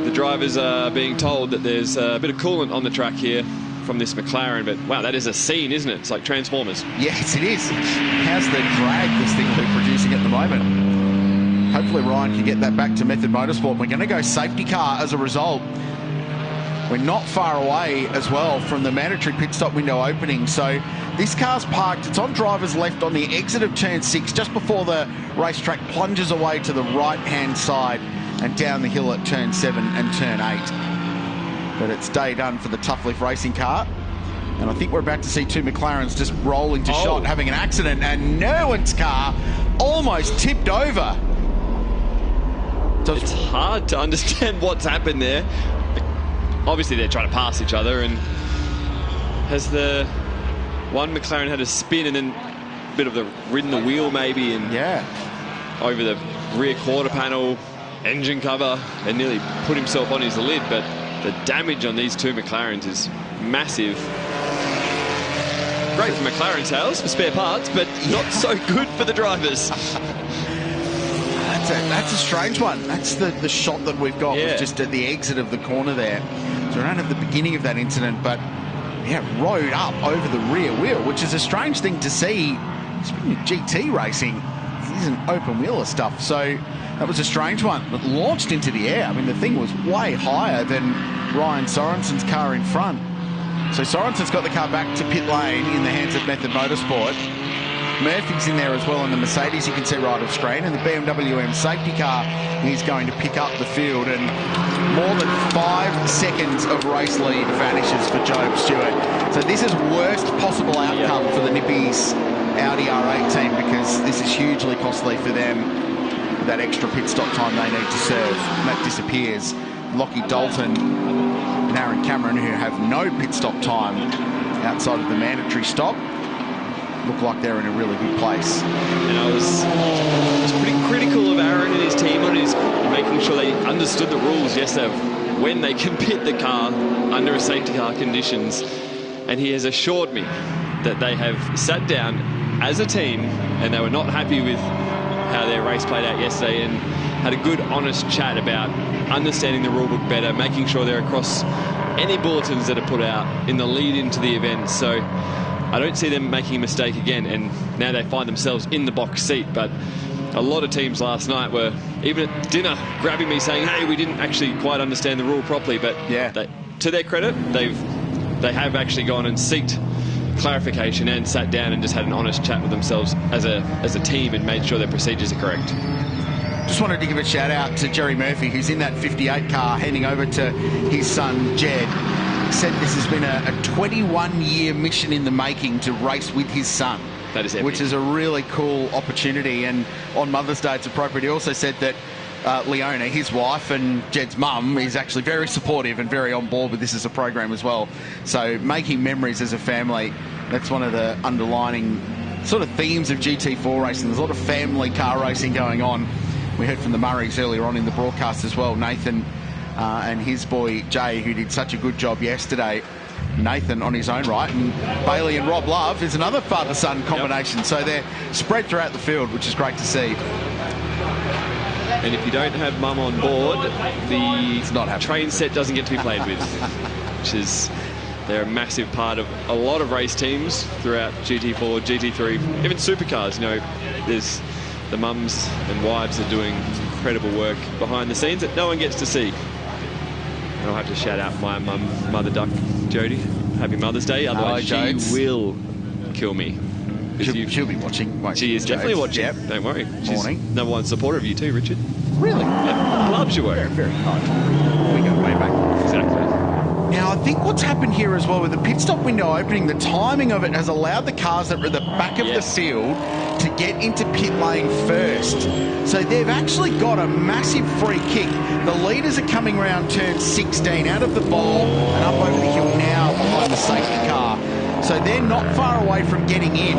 the drivers are being told that there's a bit of coolant on the track here from this McLaren. But wow, that is a scene, isn't it? It's like Transformers. Yes, it is. How's the drag this thing will be producing at the moment? Hopefully Ryan can get that back to Method Motorsport. We're going to go safety car as a result. We're not far away as well from the mandatory pit stop window opening. So this car's parked. It's on driver's left on the exit of turn 6, just before the racetrack plunges away to the right-hand side and down the hill at turn 7 and turn 8. But it's day done for the Tough Lift racing car. And I think we're about to see 2 McLarens just roll into shot, having an accident. And Nerwin's car almost tipped over. It's hard to understand what's happened there. Obviously, they're trying to pass each other, and has the one McLaren had a spin and then a bit of the ridden the wheel maybe, and over the rear quarter panel, engine cover, and nearly put himself on his lid. But the damage on these 2 McLarens is massive. Great for McLaren sales for spare parts, but not so good for the drivers. That's a strange one. That's the shot that we've got, was just at the exit of the corner there. So we don't have the beginning of that incident, but rode up over the rear wheel, which is a strange thing to see speaking of GT racing, this isn't open wheeler stuff, so that was a strange one. It launched into the air. I mean, the thing was way higher than Ryan Sorensen's car in front. So Sorensen's got the car back to pit lane in the hands of Method Motorsport. Murphy's in there as well in the Mercedes, you can see right off screen, and the BMW M safety car is going to pick up the field, and more than 5 seconds of race lead vanishes for Job Stewart. So this is worst possible outcome for the Nippies Audi R8 team, because this is hugely costly for them. That extra pit stop time they need to serve, and that disappears. Lockie Dalton and Aaron Cameron, who have no pit stop time outside of the mandatory stop, look like they're in a really good place. And I was pretty critical of Aaron and his team on his making sure they understood the rules yesterday of when they can pit the car under a safety car conditions. And he has assured me that they have sat down as a team and they were not happy with how their race played out yesterday, and had a good, honest chat about understanding the rule book better, making sure they're across any bulletins that are put out in the lead into the event. So I don't see them making a mistake again, and now they find themselves in the box seat. But a lot of teams last night were, even at dinner, grabbing me saying, hey, we didn't actually quite understand the rule properly. But yeah, to their credit, they have actually gone and sought clarification and sat down and just had an honest chat with themselves as a team and made sure their procedures are correct. Just wanted to give a shout out to Jerry Murphy, who's in that 58 car handing over to his son Jed. He said this has been a 21-year mission in the making to race with his son. That is epic. Which is a really cool opportunity, and on Mother's Day it's appropriate. He also said that Leona, his wife, and Jed's mum is actually very supportive and very on board with this as a program as well. So making memories as a family, that's one of the underlining sort of themes of GT4 racing. There's a lot of family car racing going on. We heard from the Murrays earlier on in the broadcast as well. Nathan and his boy Jay, who did such a good job yesterday. Nathan on his own right, and Bailey and Rob Love is another father-son combination. Yep. So they're spread throughout the field, which is great to see. And if you don't have mum on board, the train set doesn't get to be played with, which is, they're a massive part of a lot of race teams throughout GT4, GT3, even supercars. You know, there's the mums and wives are doing incredible work behind the scenes that no one gets to see. And I'll have to shout out my mum, Mother Duck, Jodie. Happy Mother's Day. Otherwise, she will kill me. She'll be watching. Won't she is definitely watching. Yep. Don't worry. She's #1 supporter of you too, Richard. Really? Yep. Loves your work. Very, very kind. We go way back. Exactly. Now, I think what's happened here as well with the pit stop window opening, the timing of it has allowed the cars that were at the back of the field to get into pit lane first. So they've actually got a massive free kick. The leaders are coming around turn 16 out of the bowl and up over the hill now behind the safety car. So they're not far away from getting in.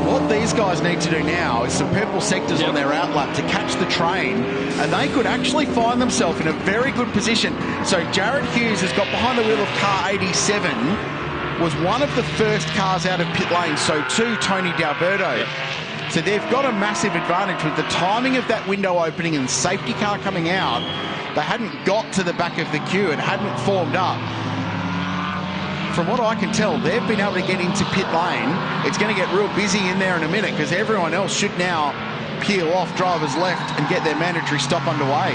What these guys need to do now is some purple sectors on their outlap to catch the train, and they could actually find themselves in a very good position. So Jared Hughes has got behind the wheel of car 87, was one of the first cars out of pit lane, so too Tony D'Alberto. So they've got a massive advantage with the timing of that window opening and the safety car coming out. They hadn't got to the back of the queue and hadn't formed up. From what I can tell, they've been able to get into pit lane. It's going to get real busy in there in a minute because everyone else should now peel off drivers left and get their mandatory stop underway.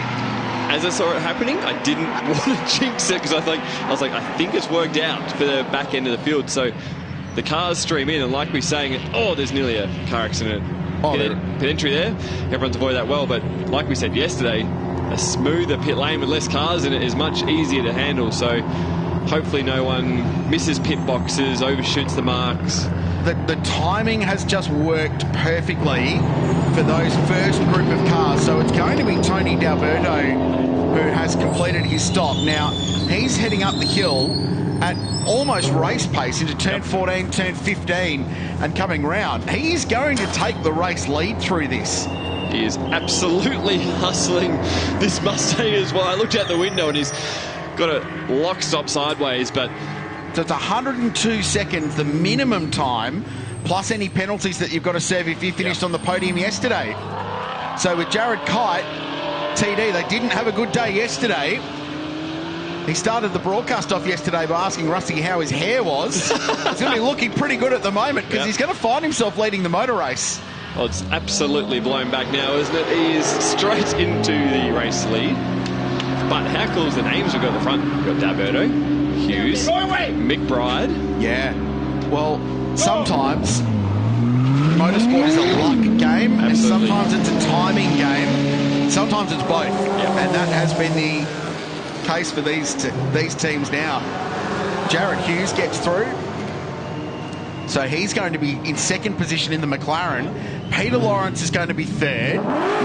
As I saw it happening, I didn't want to jinx it because I was like, I think it's worked out for the back end of the field. So the cars stream in, and like we're saying, oh, there's nearly a car accident. Pit entry there. Everyone's avoided that well, but like we said yesterday, a smoother pit lane with less cars in it is much easier to handle. So hopefully no one misses pit boxes, overshoots the marks. The timing has just worked perfectly for those first group of cars. So it's going to be Tony D'Alberto who has completed his stop. Now, he's heading up the hill at almost race pace into turn 14, turn 15 and coming round. He's going to take the race lead through this. He is absolutely hustling this Mustang as well. I looked out the window and he's got a lock stop sideways, but so it's 102 seconds, the minimum time, plus any penalties that you've got to serve if you finished on the podium yesterday. So with Jared Kite, TD, they didn't have a good day yesterday. He started the broadcast off yesterday by asking Rusty how his hair was. It's going to be looking pretty good at the moment because he's going to find himself leading the motor race. Well, it's absolutely blown back now, isn't it? He is straight into the race lead. But how cool is the names we've got at the front? We've got D'Alberto, Hughes, McBride. Yeah. Well, sometimes motorsport is a luck game, and sometimes it's a timing game. Sometimes it's both, and that has been the case for these teams now. Jared Hughes gets through, so he's going to be in second position in the McLaren. Peter Lawrence is going to be third.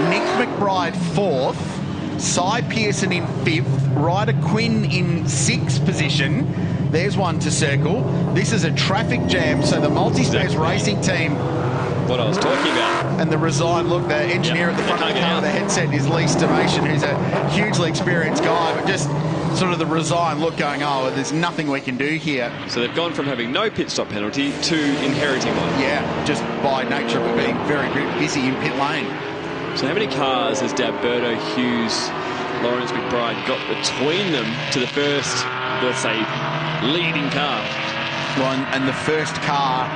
Nick McBride fourth. Cy Pearson in fifth. Ryder Quinn in sixth position. There's one to circle. This is a traffic jam, so the multi-space racing team. What I was talking about. And the resigned look, the engineer at the front of the car with the headset is Lee Stimation, who's a hugely experienced guy, but just sort of the resigned look going, oh, there's nothing we can do here. So they've gone from having no pit stop penalty to inheriting one. Yeah, just by nature of it being very busy in pit lane. So how many cars has D'Alberto, Hughes, Lawrence McBride got between them to the first, let's say, leading car? Well, and the first car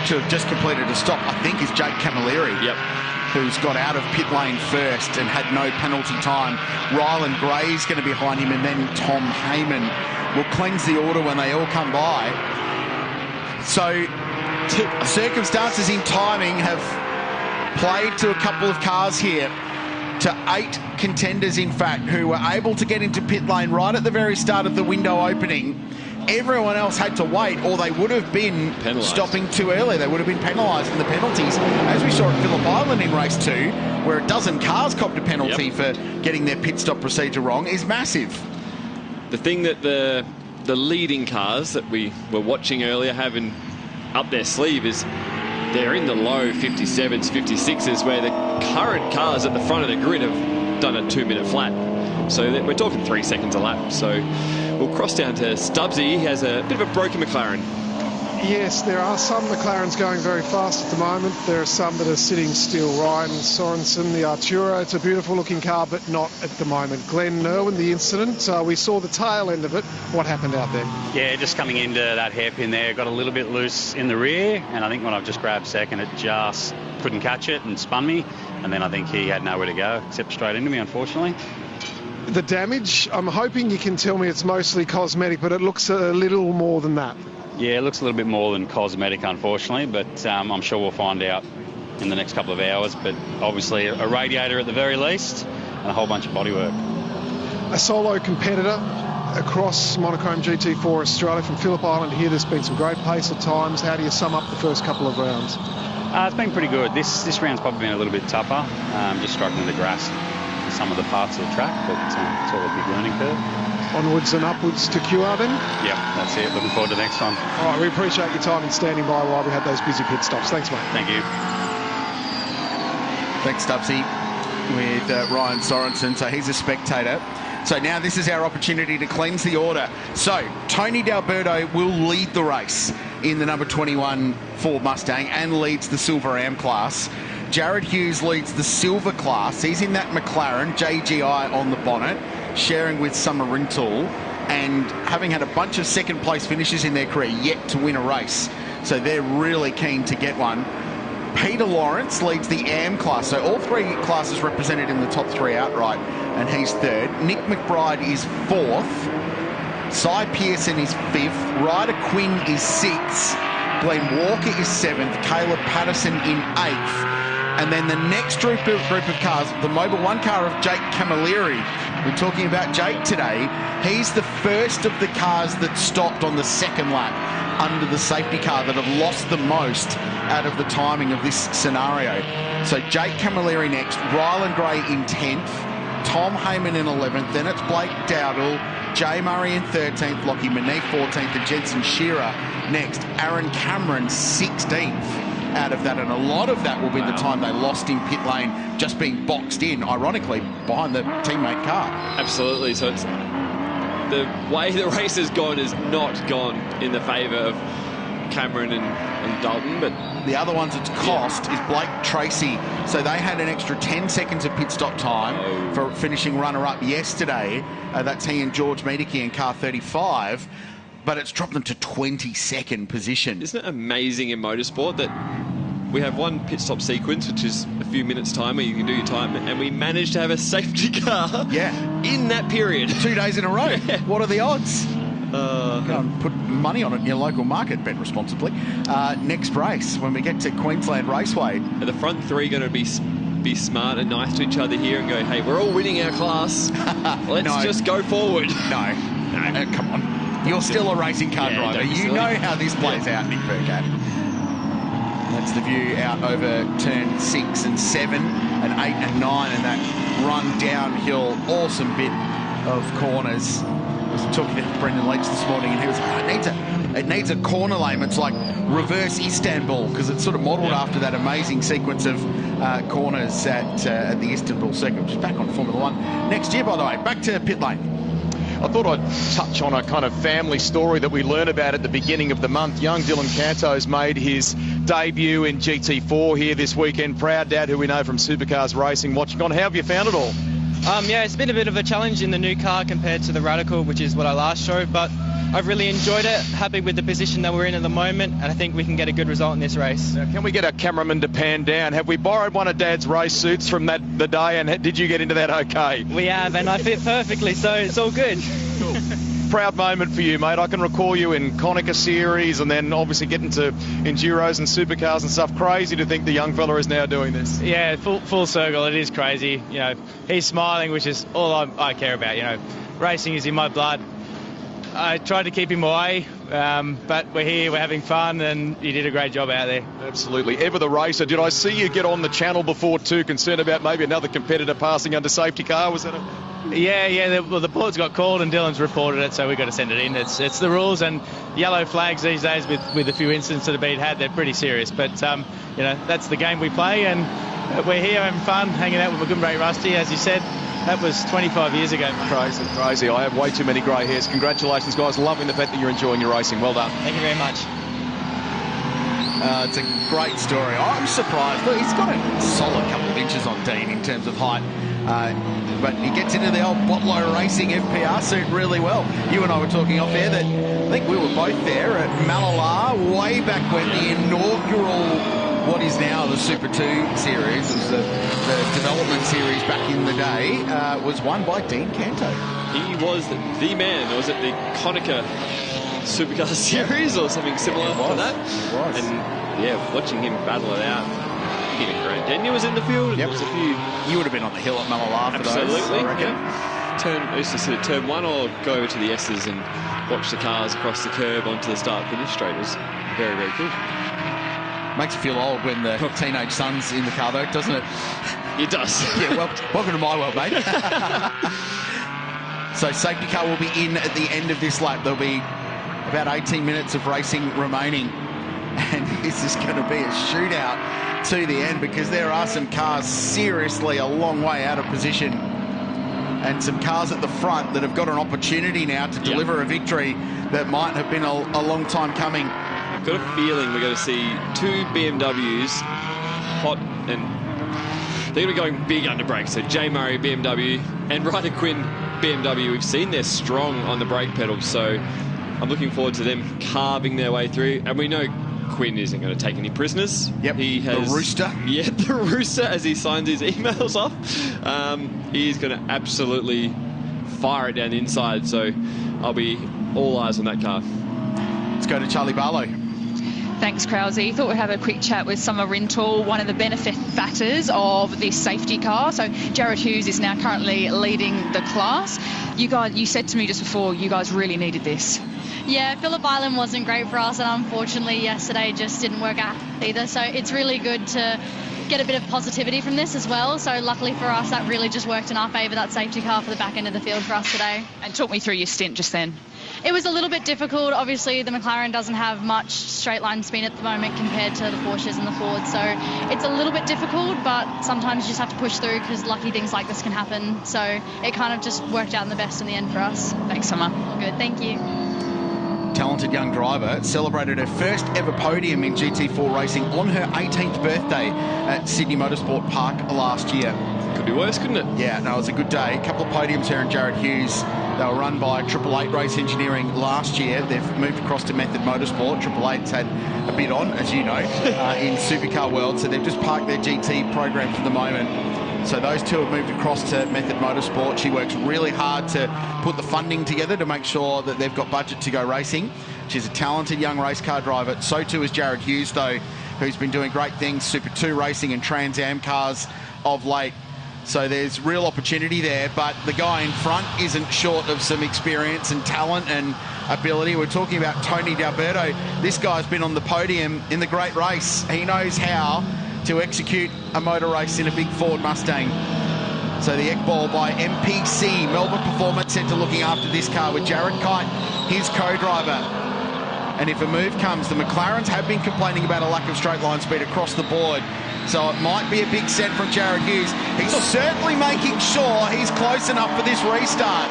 to have just completed a stop, I think, is Jake Camilleri. Yep. Who's got out of pit lane first and had no penalty time. Ryland Gray's going to be behind him, and then Tom Heyman will cleanse the order when they all come by. So circumstances in timing have played to a couple of cars here, to 8 contenders, in fact, who were able to get into pit lane right at the very start of the window opening. Everyone else had to wait, or they would have been stopping too early. They would have been penalised for the penalties, as we saw at Phillip Island in race 2, where a dozen cars copped a penalty for getting their pit stop procedure wrong, is massive. The thing that the leading cars that we were watching earlier have up their sleeve is they're in the low 57s, 56s, where the current cars at the front of the grid have done a 2-minute flat. So we're talking 3 seconds a lap. So we'll cross down to Stubbsy. He has a bit of a broken McLaren. Yes, there are some McLarens going very fast at the moment. There are some that are sitting still. Ryan Sorensen, the Arturo, it's a beautiful looking car, but not at the moment. Glenn Nerwin, the incident, we saw the tail end of it. What happened out there? Yeah, just coming into that hairpin there, got a little bit loose in the rear, and I think when I've just grabbed second, it just couldn't catch it and spun me, and then I think he had nowhere to go except straight into me, unfortunately. The damage, I'm hoping you can tell me it's mostly cosmetic, but it looks a little more than that. Yeah, it looks a little bit more than cosmetic, unfortunately, but I'm sure we'll find out in the next couple of hours. But obviously a radiator at the very least and a whole bunch of bodywork. A solo competitor across Monochrome GT4 Australia from Phillip Island here. There's been some great pace at times. How do you sum up the first couple of rounds? It's been pretty good. This round's probably been a little bit tougher. Just struggling with the grass in some of the parts of the track, but it's all a big learning curve. Onwards and upwards to QR then? Yep, that's it. Looking forward to the next one. All right, we appreciate your time and standing by while we had those busy pit stops. Thanks, mate. Thank you. Thanks, Stubbsy, with Ryan Sorensen. So he's a spectator. So now this is our opportunity to cleanse the order. So Tony D'Alberto will lead the race in the number 21 Ford Mustang and leads the Silver Am class. Jared Hughes leads the silver class. He's in that McLaren, JGI on the bonnet, sharing with Summer Rintoul, and having had a bunch of second place finishes in their career, yet to win a race. So they're really keen to get one. Peter Lawrence leads the AM class, so all 3 classes represented in the top 3 outright, and he's third. Nick McBride is fourth. Cy Pearson is fifth. Ryder Quinn is sixth. Glenn Walker is seventh. Caleb Patterson in eighth. And then the next group of cars, the Mobil 1 car of Jake Camilleri. We're talking about Jake today. He's the first of the cars that stopped on the second lap under the safety car that have lost the most out of the timing of this scenario. So Jake Camilleri next, Ryland Gray in 10th, Tom Heyman in 11th, then it's Blake Dowdle, Jay Murray in 13th, Lockie Manee 14th, and Jensen Shearer next. Aaron Cameron 16th. Out of that, and a lot of that will be the time they lost in pit lane, just being boxed in, ironically, behind the teammate car. Absolutely. So it's the way the race has gone is not gone in the favour of Cameron and Dalton, but the other ones it's cost is Blake Tracy. So they had an extra 10 seconds of pit stop time for finishing runner-up yesterday. That's he and George Medicki in car 35. But it's dropped them to 22nd position. Isn't it amazing in motorsport that we have one pit stop sequence, which is a few minutes' time where you can do your time, and we managed to have a safety car in that period. 2 days in a row. Yeah. What are the odds? Go and put money on it in your local market. Bet responsibly. Next race, when we get to Queensland Raceway. Are the front three going to be smart and nice to each other here and go, hey, we're all winning our class. Let's just go forward. No, come on. You're still a racing car driver. You know how this plays out, Nick Burkett. That's the view out over turn 6 and 7 and 8 and 9, and that run downhill, awesome bit of corners. I was talking to Brendan Leach this morning, and he was like, it needs a corner lane. It's like reverse Istanbul, because it's sort of modelled after that amazing sequence of corners at the Istanbul circuit, which is back on Formula 1 next year, by the way. Back to pit lane. I thought I'd touch on a kind of family story that we learned about at the beginning of the month. Young Dylan Canto's made his debut in GT4 here this weekend. Proud dad, who we know from Supercars Racing, watching on. How have you found it all? Yeah, it's been a bit of a challenge in the new car compared to the Radical, which is what I last showed, but I've really enjoyed it, happy with the position that we're in at the moment, and I think we can get a good result in this race. Now, can we get our cameraman to pan down? Have we borrowed one of Dad's race suits from the day, and did you get into that okay? We have, and I fit perfectly, so it's all good. Cool. Proud moment for you, mate. I can recall you in Konica Series and then obviously getting to Enduros and Supercars and stuff. Crazy to think the young fella is now doing this. Yeah, full circle. It is crazy. You know, he's smiling, which is all I care about. You know, racing is in my blood. I tried to keep him away, but we're here, we're having fun, and you did a great job out there. Absolutely. Ever the racer. Did I see you get on the channel before too, concerned about maybe another competitor passing under safety car? Was that a... Yeah. The board's got called and Dylan's reported it, so we've got to send it in. It's the rules, and yellow flags these days with a few incidents that have been had, they're pretty serious. But, you know, that's the game we play, and we're here having fun, hanging out with my good mate Rusty, as you said. That was 25 years ago. Crazy. I have way too many grey hairs. Congratulations, guys. Loving the fact that you're enjoying your racing. Well done. Thank you very much. It's a great story. I'm surprised. Look, he's got a solid couple of inches on Dean in terms of height. But he gets into the old Botlow Racing FPR suit really well. You and I were talking off air that I think we were both there at Mallala way back when the inaugural, what is now the Super 2 series, was the development series back in the day, was won by Dean Canto. He was the man. Was it the Konica Supercar series or something similar to that? It was. And yeah, watching him battle it out. Even Grant Denyer was in the field. Yep. There was a few. You would have been on the hill at Mallala for those. Absolutely. I used to sit at turn 1 or go over to the S's and watch the cars across the curb onto the start-finish straight. It was very, very cool. Makes you feel old when the teenage son's in the car, though, doesn't it? It does. Yeah, well, welcome to my world, mate. So safety car will be in at the end of this lap. There'll be about 18 minutes of racing remaining. And this is going to be a shootout to the end, because there are some cars seriously a long way out of position, and some cars at the front that have got an opportunity now to deliver a victory that might have been a long time coming. I've got a feeling we're going to see two BMWs hot, and they're going to be going big under brakes. So J Murray BMW and Ryder Quinn BMW, we've seen they're strong on the brake pedal, so I'm looking forward to them carving their way through. And we know Quinn isn't going to take any prisoners. Yep, he has, the rooster. Yeah, the rooster, as he signs his emails off. He's going to absolutely fire it down the inside, so I'll be all eyes on that car. Let's go to Charlie Barlow. Thanks, Krause. Thought we'd have a quick chat with Summer Rintoul, one of the benefactors of this safety car. So Jared Hughes is now currently leading the class. You said to me just before, you guys really needed this. Yeah, Phillip Island wasn't great for us, and unfortunately yesterday just didn't work out either. So it's really good to get a bit of positivity from this as well. So luckily for us, that really just worked in our favour, that safety car for the back end of the field for us today. And talk me through your stint just then. It was a little bit difficult. Obviously, the McLaren doesn't have much straight line speed at the moment compared to the Porsches and the Fords. So it's a little bit difficult, but sometimes you just have to push through, because lucky things like this can happen. So it kind of just worked out in the best in the end for us. Thanks, Summer. All good. Thank you. talented young driver, celebrated her first ever podium in GT4 racing on her 18th birthday at Sydney Motorsport Park last year. Could be worse, couldn't it? Yeah, no, it was a good day. A couple of podiums here in Jared Hughes. They were run by 888 Race Engineering last year. They've moved across to Method Motorsport. 888's had a bit on, as you know, in Supercar World, so they've just parked their GT program for the moment. So those two have moved across to Method Motorsport. She works really hard to put the funding together to make sure that they've got budget to go racing. She's a talented young race car driver. So too is Jared Hughes, though, who's been doing great things, Super 2 racing and Trans Am cars of late. So there's real opportunity there, but the guy in front isn't short of some experience and talent and ability. We're talking about Tony D'Alberto. This guy's been on the podium in the Great Race. He knows how to execute a motor race in a big Ford Mustang. So the Ekball by MPC, Melbourne Performance Centre, looking after this car with Jared Kite, his co-driver. And if a move comes, the McLarens have been complaining about a lack of straight line speed across the board. So it might be a big set from Jared Hughes. He's certainly making sure he's close enough for this restart.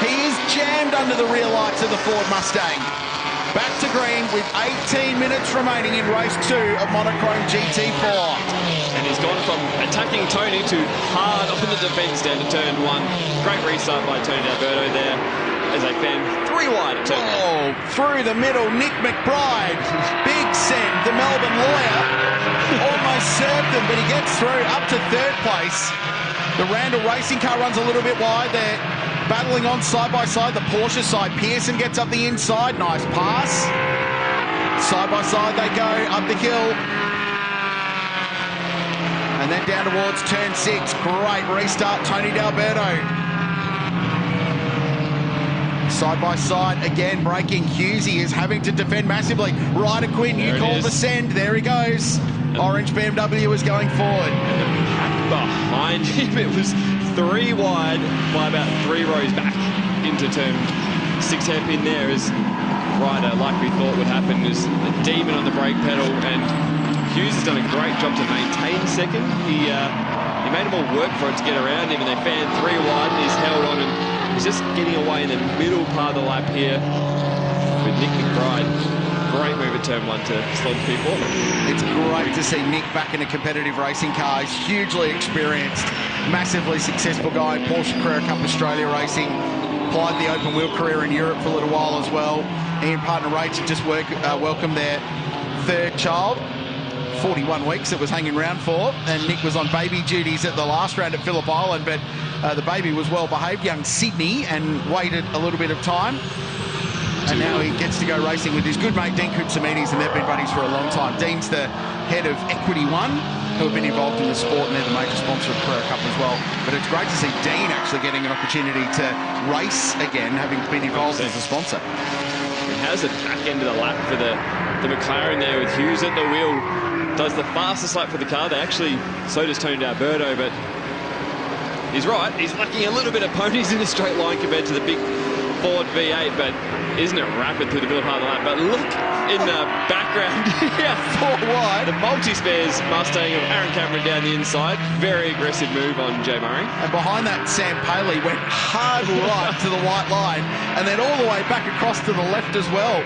He is jammed under the rear lights of the Ford Mustang. Back to green with 18 minutes remaining in race 2 of Monochrome GT4. And he's gone from attacking Tony to hard up in the defence down to turn 1. Great restart by Tony D'Alberto there as they fan 3 wide at turn 1. Through the middle, Nick McBride. Big send, the Melbourne lawyer. Almost served them, but he gets through up to 3rd place. The Randall Racing car runs a little bit wide. They're battling on side by side. The Porsche side, Pearson gets up the inside. Nice pass. Side by side they go up the hill. And then down towards turn 6. Great restart, Tony D'Alberto. Side by side, again braking. Hughesy is having to defend massively. Ryder Quinn, you call the send. There he goes. Orange BMW is going forward. Behind him, it was 3 wide by about 3 rows back into turn 6 hairpin there as Ryder, like we thought would happen, is a demon on the brake pedal, and Hughes has done a great job to maintain second. He made them all work for it to get around him, and they fanned 3 wide, and he's held on, and he's just getting away in the middle part of the lap here with Nick McBride. Great move at turn 1 to slog people. It's great to see Nick back in a competitive racing car. He's hugely experienced, massively successful guy in Porsche Carrera Cup Australia racing. Applied the open wheel career in Europe for a little while as well. He and partner Rachel just welcomed their 3rd child. 41 weeks it was hanging around for, and Nick was on baby duties at the last round at Phillip Island, but the baby was well behaved, young Sydney, and waited a little bit of time. And now he gets to go racing with his good mate Dean Koutsoumides, and they've been buddies for a long time. Dean's the head of Equity One, who have been involved in the sport, and they're the major sponsor of Carrera Cup as well. But it's great to see Dean actually getting an opportunity to race again, having been involved as a sponsor. And how's the back end of the lap for the McLaren there with Hughes at the wheel? Does the fastest lap for the car. They actually, so does Tony D'Alberto, but he's right. He's lacking a little bit of ponies in the straight line compared to the big Ford V8, but isn't it rapid through the middle part of the lap? But look in the background here, 4 wide. The multi-spares Mustang of Aaron Cameron down the inside. Very aggressive move on Jay Murray. And behind that, Sam Paley went hard right to the white line, and then all the way back across to the left as well.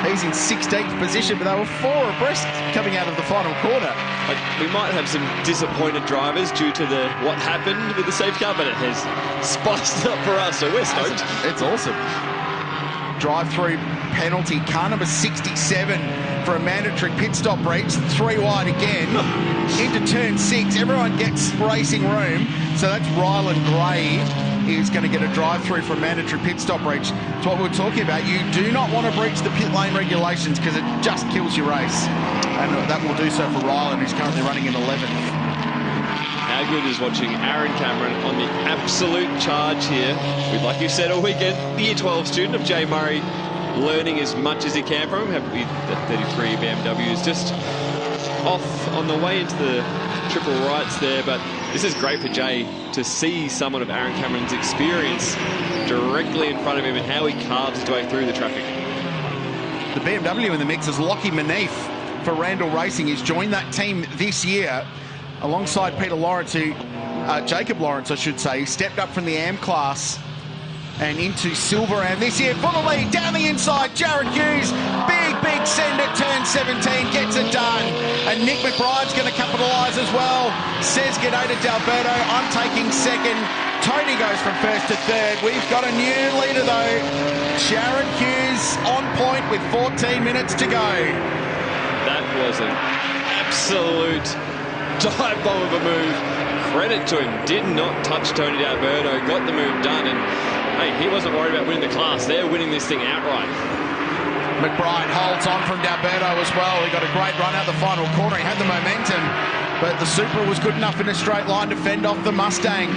He's in 16th position, but they were 4 abreast coming out of the final quarter. We might have some disappointed drivers due to what happened with the safety car, but it has spiced it up for us, so we're stoked. It's awesome. Drive-through penalty, car number 67 for a mandatory pit stop breach. 3 wide again into turn 6. Everyone gets racing room, so that's Ryland Gray. Is going to get a drive-through for a mandatory pit stop breach. It's what we're talking about. You do not want to breach the pit lane regulations because it just kills your race. And that will do so for Ryland, who's currently running in 11th. How good is watching Aaron Cameron on the absolute charge here with, like you said all weekend, the Year 12 student of Jay Murray, learning as much as he can from him. The 33 BMW is just off on the way into the triple rights there, but this is great for Jay to see someone of Aaron Cameron's experience directly in front of him and how he carves his way through the traffic. The BMW in the mix is Lockie Manif for Randall Racing. He's joined that team this year alongside Peter Lawrence, who Jacob Lawrence, I should say, stepped up from the AM class and into Silverhand this year for the lead. Down the inside, Jared Hughes, big send at turn 17, gets it done. And Nick McBride's going to capitalise as well. Says g'day to D'Alberto, I'm taking second. Tony goes from first to third. We've got a new leader though. Jared Hughes on point with 14 minutes to go. That was an absolute dive bomb of a move. Credit to him, did not touch Tony D'Alberto, got the move done, and hey, he wasn't worried about winning the class. They're winning this thing outright. McBride holds on from D'Alberto as well. He got a great run out the final corner. He had the momentum, but the Supra was good enough in a straight line to fend off the Mustang.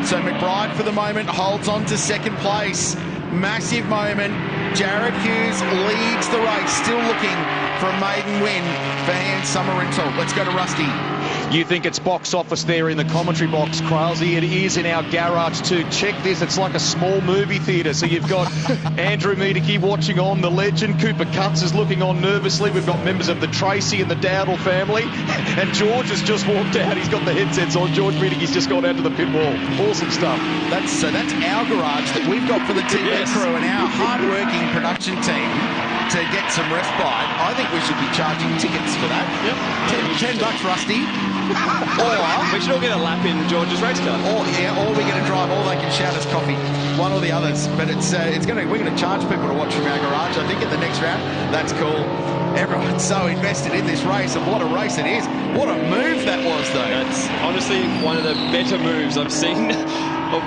So McBride for the moment holds on to second place. Massive moment. Jared Hughes leads the race, still looking for a maiden win for Hand Summer Rental. Let's go to Rusty. You think it's box office there in the commentary box, Kralsey. It is in our garage too. Check this, it's like a small movie theatre. So you've got Andrew Miedeke watching on, the legend. Cooper Cutts is looking on nervously. We've got members of the Tracy and the Dowdle family. And George has just walked out. He's got the headsets on. George Miedeke's just gone out to the pit wall. Awesome stuff. That's our garage that we've got for the TV crew and our hard-working production team to get some respite. I think we should be charging tickets for that. Yep. $10, Rusty. Or we should all get a lap in George's race car. Or we get a drive, or they can shout us coffee. One or the others. But we're gonna charge people to watch from our garage, I think, in the next round. That's cool. Everyone's so invested in this race, and what a race it is. What a move that was, though. That's honestly one of the better moves I've seen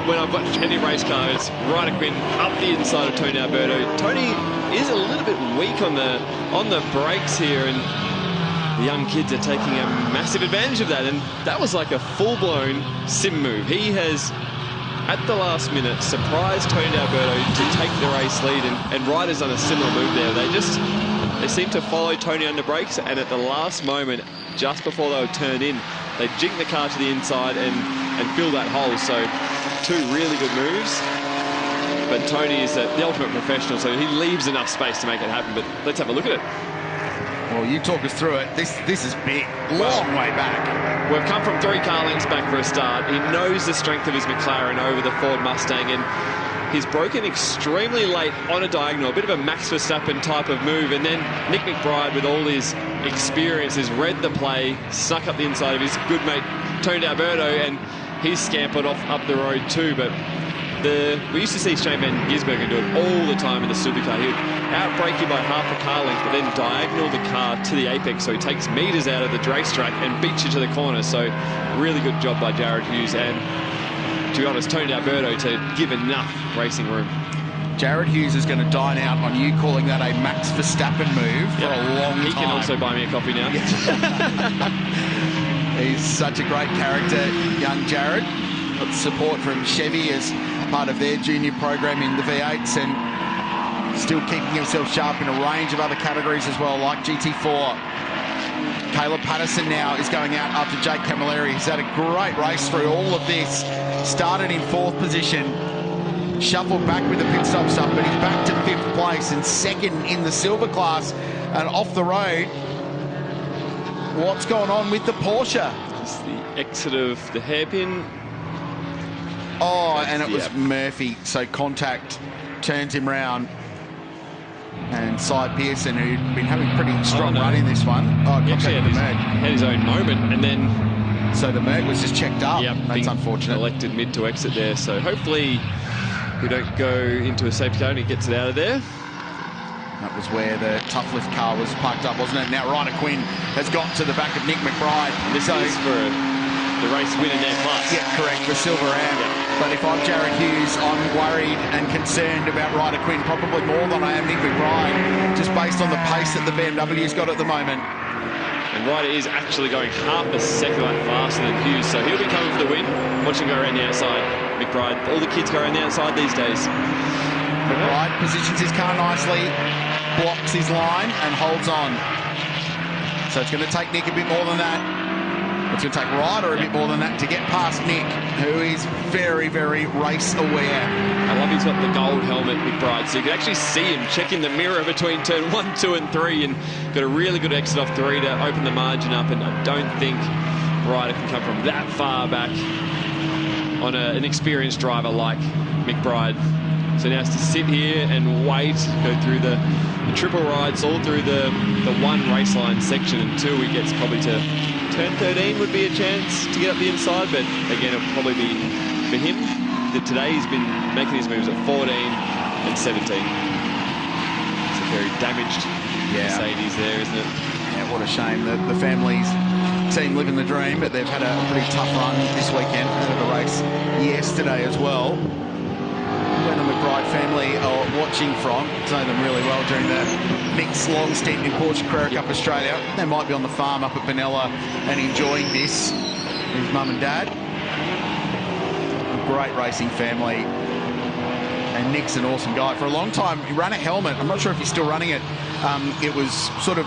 when I've watched any race car. It's Ryder Quinn up the inside of Tony Alberto. Tony is a little bit weak on the brakes here, and the young kids are taking a massive advantage of that, and that was like a full-blown sim move. He has, at the last minute, surprised Tony D'Alberto to take the race lead, and Ryder's done a similar move there. They seem to follow Tony under brakes, and at the last moment, just before they were turned in, they jinked the car to the inside and filled that hole. So, two really good moves. But Tony is the ultimate professional, so he leaves enough space to make it happen. But let's have a look at it. Well, you talk us through it. This is big. Long way back. We've come from 3 car lengths back for a start. He knows the strength of his McLaren over the Ford Mustang, and he's broken extremely late on a diagonal, a bit of a Max Verstappen type of move, and then Nick McBride, with all his experience, has read the play, snuck up the inside of his good mate Tony D'Alberto, and he's scampered off up the road too. But we used to see Shane Van Gisbergen do it all the time in the supercar. He would outbrake you by half a car length, but then diagonal the car to the apex, so he takes meters out of the racetrack and beats you to the corner. So really good job by Jared Hughes, and to be honest, Tony D'Alberto to give enough racing room. Jared Hughes is going to dine out on you calling that a Max Verstappen move for a long time. He can also buy me a coffee now. He's such a great character, young Jared. Got support from Chevy as part of their junior program in the V8s, and still keeping himself sharp in a range of other categories as well, like GT4. Caleb Patterson now is going out after Jake Camilleri. He's had a great race through all of this. Started in 4th position, shuffled back with the pit stop stuff, but he's back to 5th place and 2nd in the silver class. And off the road, what's going on with the Porsche? Just the exit of the hairpin. Oh, and it was Murphy, so contact turns him round. And Cy Pearson, who'd been having a pretty strong run in this one. He actually had his own moment, and then... So the Merc was just checked up. Yep, that's unfortunate. Elected mid to exit there, so hopefully we don't go into a safety car and he gets it out of there. That was where the tough lift car was parked up, wasn't it? Now Ryder Quinn has got to the back of Nick McBride. This is for the race win in their class. Yeah, correct, for Silver Am. Yep. But if I'm Jared Hughes, I'm worried and concerned about Ryder Quinn, probably more than I am Nick McBride, just based on the pace that the BMW's got at the moment. And Ryder is actually going half a second faster than Hughes, so he'll be coming for the win. Watch him go around the outside. McBride, all the kids go around the outside these days. McBride positions his car nicely, blocks his line and holds on. So it's going to take Nick a bit more than that. It's going to take Ryder a bit more than that to get past Nick, who is very, very race aware. I love he's got the gold helmet, McBride, so you can actually see him checking the mirror between turn 1, 2 and 3, and got a really good exit off 3 to open the margin up, and I don't think Ryder can come from that far back on an experienced driver like McBride. So now has to sit here and wait, go through the triple rides all through the one race line section until he gets probably to turn 13 would be a chance to get up the inside. But again, it'll probably be for him that today he's been making his moves at 14 and 17. It's a very damaged Mercedes there, isn't it? Yeah, what a shame. The family's team living the dream, but they've had a pretty tough run this weekend. Had the race yesterday as well. Where the McBride family are watching from, know them really well during the Mick's long stint in Porsche Carrera Cup Australia. They might be on the farm up at Benalla and enjoying this. His mum and dad. A great racing family. And Nick's an awesome guy. For a long time, he ran a helmet. I'm not sure if he's still running it. It was sort of...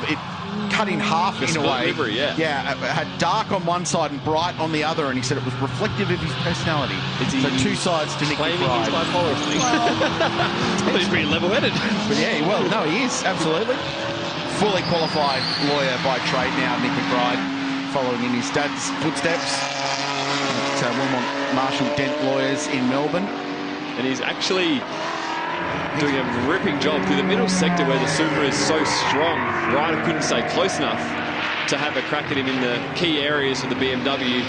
cut in half in a way. Livery, yeah, it had dark on one side and bright on the other, and he said it was reflective of his personality. So two sides to Nick claiming McBride. he's bipolar or something? But he's pretty level-headed. But yeah, well, no, he is, absolutely. Fully qualified lawyer by trade now, Nick McBride, following in his dad's footsteps at Wilmot Marshall Dent Lawyers in Melbourne. And he's actually doing a ripping job through the middle sector where the Supra is so strong. Ryder couldn't stay close enough to have a crack at him in the key areas of the BMW.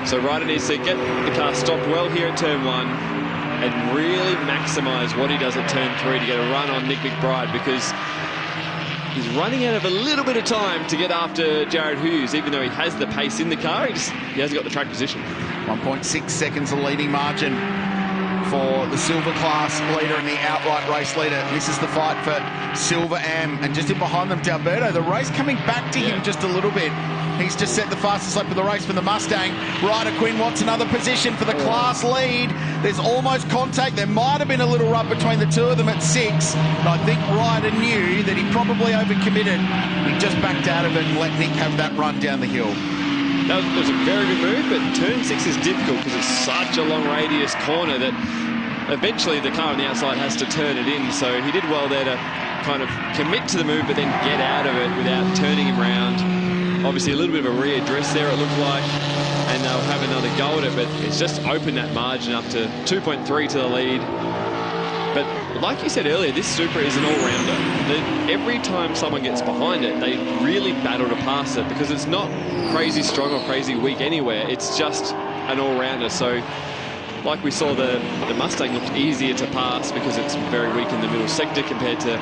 So Ryder needs to get the car stopped well here at turn 1 and really maximise what he does at turn 3 to get a run on Nick McBride, because he's running out of a little bit of time to get after Jared Hughes. Even though he has the pace in the car, he hasn't got the track position. 1.6 seconds the leading margin for the silver class leader and the outright race leader. This is the fight for Silver Am, and just in behind them, D'Alberto. The race coming back to him just a little bit. He's just set the fastest lap of the race for the Mustang. Ryder Quinn wants another position for the class lead. There's almost contact. There might have been a little rub between the two of them at 6, but I think Ryder knew that he probably overcommitted. He just backed out of it and let Nick have that run down the hill. That was a very good move, but turn 6 is difficult because it's such a long radius corner that eventually the car on the outside has to turn it in. So he did well there to kind of commit to the move but then get out of it without turning him round. Obviously a little bit of a readdress there, it looked like, and they'll have another go at it, but it's just opened that margin up to 2.3 to the lead. But like you said earlier, this Supra is an all-rounder. Every time someone gets behind it, they really battle to pass it because it's not crazy strong or crazy weak anywhere. It's just an all-rounder. So like we saw, the Mustang looked easier to pass because it's very weak in the middle sector compared to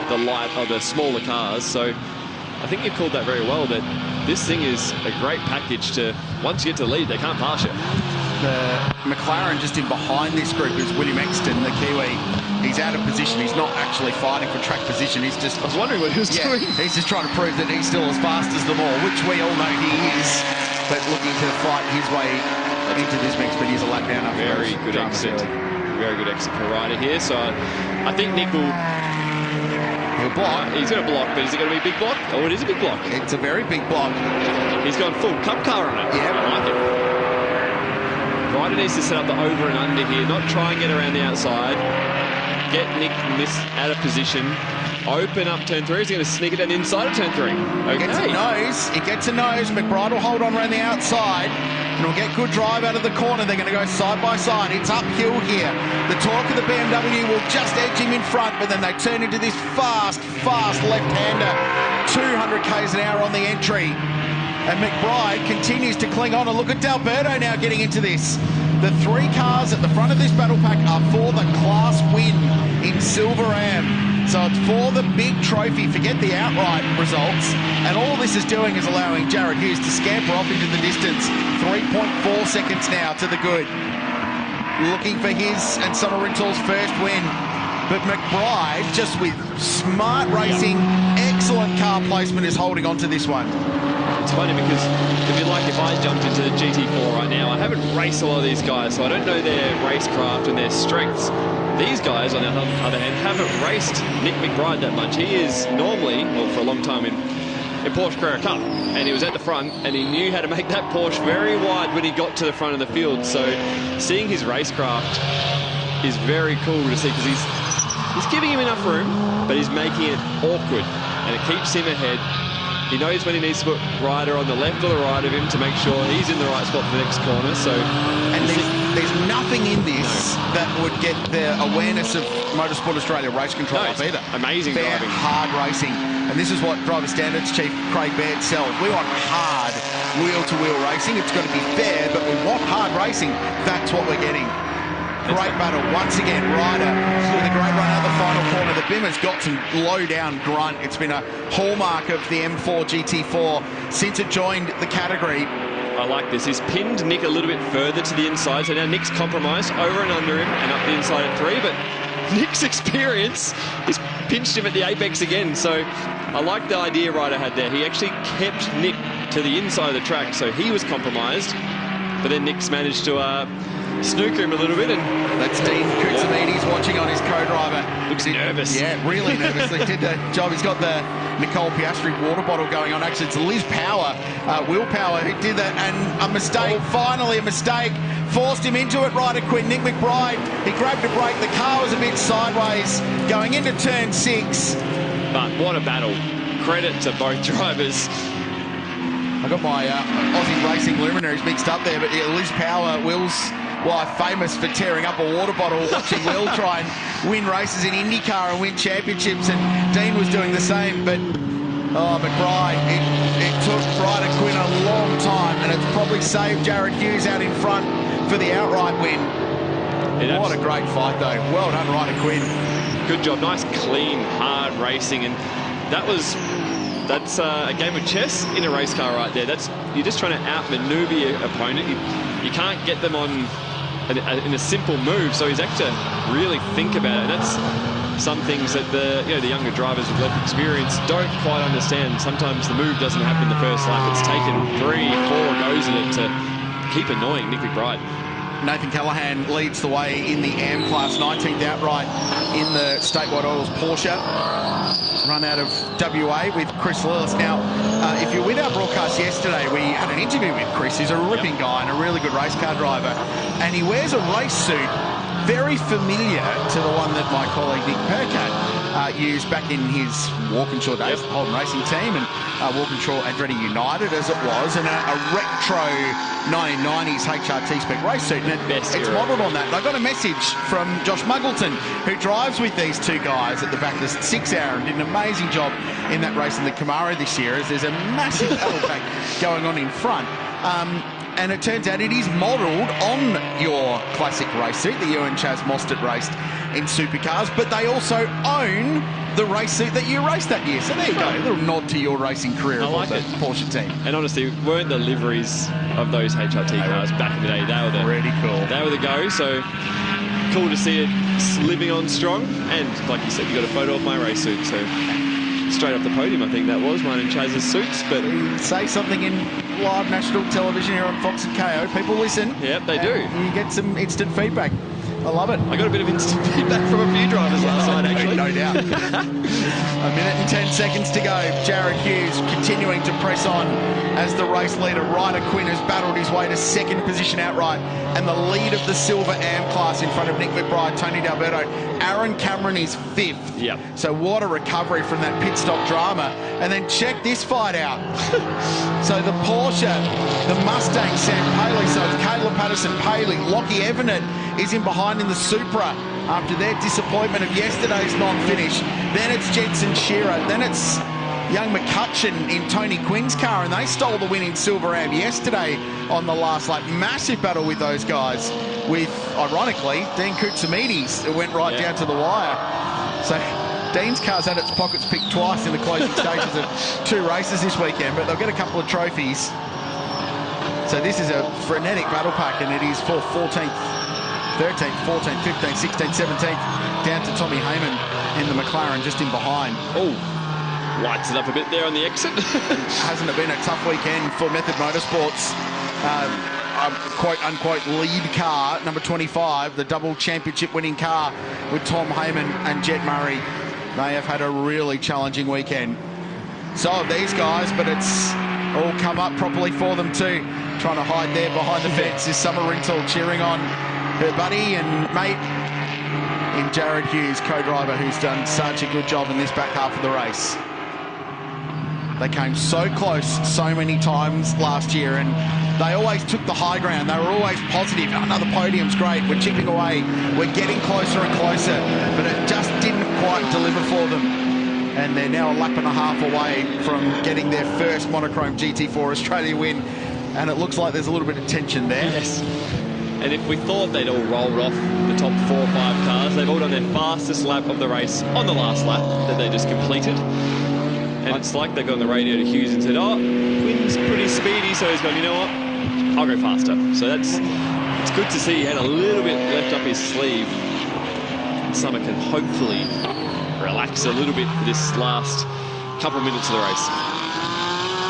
the light or the smaller cars. So I think you called that very well, that this thing is a great package to, once you get to the lead, they can't pass you. The McLaren just in behind this group is William Exton, the Kiwi. He's out of position. He's not actually fighting for track position. He's just... I was wondering what he was doing. He's just trying to prove that he's still as fast as them all, which we all know he is, but looking to fight his way into this mix, but he's a lap down. Very good exit. Very good exit for Ryder here. So I think Nick will... He'll block. He's going to block, but is it going to be a big block? Oh, it is a big block. It's a very big block. He's gone full cup car on it. Yeah. I like it. Ryder needs to set up the over and under here, not try and get around the outside. Get Nick out of position. Open up turn 3. He's going to sneak it down inside of turn 3. Okay. He gets a nose. McBride will hold on around the outside. And will get good drive out of the corner. They're going to go side by side. It's uphill here. The torque of the BMW will just edge him in front, but then they turn into this fast left-hander. 200 k's an hour on the entry. And McBride continues to cling on. And look at D'Alberto now getting into this. The 3 cars at the front of this battle pack are for the class win in Silver Am. So it's for the big trophy. Forget the outright results. And all this is doing is allowing Jared Hughes to scamper off into the distance. 3.4 seconds now to the good. Looking for his and Sonorintal's first win. But McBride, just with smart racing, excellent car placement, is holding on to this one. It's funny because if I jumped into the GT4 right now, I haven't raced a lot of these guys, so I don't know their racecraft and their strengths. These guys, on the other hand, haven't raced Nick McBride that much. He is normally, well, for a long time in Porsche Carrera Cup, and he was at the front, and he knew how to make that Porsche very wide when he got to the front of the field. So seeing his racecraft is very cool to see, because he's giving him enough room, but he's making it awkward, and it keeps him ahead. He knows when he needs to put Ryder on the left or the right of him to make sure he's in the right spot for the next corner. So, and there's nothing in this that would get the awareness of Motorsport Australia race control up either. Amazing fair, driving. hard racing. And this is what Driver Standards Chief Craig Baird sells. We want hard wheel-to-wheel racing. It's got to be fair, but we want hard racing. That's what we're getting. Great battle. Once again, Ryder with a great run out the final corner. The Bimmer's got some low-down grunt. It's been a hallmark of the M4 GT4 since it joined the category. I like this. He's pinned Nick a little bit further to the inside, so now Nick's compromised over and under him and up the inside at 3, but Nick's experience has pinched him at the apex again, so I like the idea Ryder had there. He actually kept Nick to the inside of the track, so he was compromised, but then Nick's managed to snooker him a little bit. And that's Dean Kutsamides watching on his co-driver. Looks nervous. Yeah, really nervous. He did the job. He's got the Nicole Piastri water bottle going on. Actually, it's Liz Power, Will Power, who did that. And a mistake, finally a mistake, forced him into it, Ryder Quinn. Nick McBride, he grabbed a brake. The car was a bit sideways going into turn 6. But what a battle. Credit to both drivers. I got my Aussie racing luminaries mixed up there, but yeah, Liz Power, Will's wife, famous for tearing up a water bottle, watching Will try and win races in IndyCar and win championships, and Dean was doing the same, but McBride, it took Ryder Quinn a long time, and it's probably saved Jared Hughes out in front for the outright win. What a great fight, though. Well done, Ryder Quinn. Good job. Nice, clean, hard racing, and that's a game of chess in a race car right there. You're just trying to outmaneuver your opponent. You can't get them on in a simple move, so he's actually really think about it. And that's some things that the younger drivers with less experience don't quite understand. Sometimes the move doesn't happen the first lap. It's taken 3, 4 goes at it to keep annoying Nick McBride. Nathan Callahan leads the way in the AM class, 19th outright in the Statewide Oils Porsche. Run out of WA with Chris Lillis. Now, if you're with our broadcast yesterday, we had an interview with Chris. He's a ripping guy and a really good race car driver. And he wears a race suit very familiar to the one that my colleague Nick Percat used back in his Walkinshaw days, the Holden Racing team, and Walkinshaw Andretti United as it was, and a retro 1990s HRT spec race suit. And it's modelled on that. And I got a message from Josh Muggleton, who drives with these two guys at the back of the 6 hour and did an amazing job in that race in the Camaro this year, as there's a massive battle pack going on in front. And it turns out it is modelled on your classic race suit that you and Chaz Mostert raced in supercars, but they also own the race suit that you raced that year. So there you go, a little nod to your racing career of the Porsche team. And honestly, weren't the liveries of those HRT cars back in the day, they were the really cool. They were the go, so cool to see it living on strong. And like you said, you got a photo of my race suit, so straight off the podium, I think that was mine and Chaz's suits. But say something in live national television here on Fox and KO, people listen. Yep, they do. You get some instant feedback. I love it. I got a bit of instant feedback from a few drivers last night, actually. No doubt. A minute and 10 seconds to go. Jared Hughes continuing to press on as the race leader. Ryder Quinn has battled his way to second position outright, and the lead of the silver AM class in front of Nick McBride, Tony D'Alberto. Aaron Cameron is 5th. Yep. So what a recovery from that pit stop drama. And then check this fight out. So the Porsche, the Mustang, Sam Paley, so it's Caleb Patterson, Paley, Lockie Evanet is in behind in the Supra after their disappointment of yesterday's non-finish. Then it's Jensen Shearer. Then it's young McCutcheon in Tony Quinn's car, and they stole the win in Silver Am yesterday on the last lap. Massive battle with those guys, with, ironically, Dean Kutsamides, who went right down to the wire. So Dean's car's had its pockets picked twice in the closing stages of 2 races this weekend, but they'll get a couple of trophies. So this is a frenetic battle pack, and it is for 14th, 13th, 14th, 15th, 16th, 17th, down to Tommy Heyman in the McLaren just in behind. Oh, lights it up a bit there on the exit. Hasn't it been a tough weekend for Method Motorsports? Quote-unquote lead car, number 25, the double championship winning car with Tom Heyman and Jet Murray. They have had a really challenging weekend. So have these guys, but it's all come up properly for them too. Trying to hide there behind the fence is Summer Rintoul cheering on her buddy and mate in Jared Hughes, co-driver, who's done such a good job in this back half of the race. They came so close so many times last year, and they always took the high ground. They were always positive. Another podium's great. We're chipping away. We're getting closer and closer. But it just didn't quite deliver for them. And they're now a lap and a half away from getting their first Monochrome GT4 Australia win. And it looks like there's a little bit of tension there. Yes. And if we thought they'd all rolled off the top 4 or 5 cars, they've all done their fastest lap of the race on the last lap that they just completed. And it's like they got on the radio to Hughes and said, oh, Quinn's pretty speedy, so he's gone, you know what, I'll go faster. So it's good to see he had a little bit left up his sleeve. Summer can hopefully relax a little bit for this last couple of minutes of the race.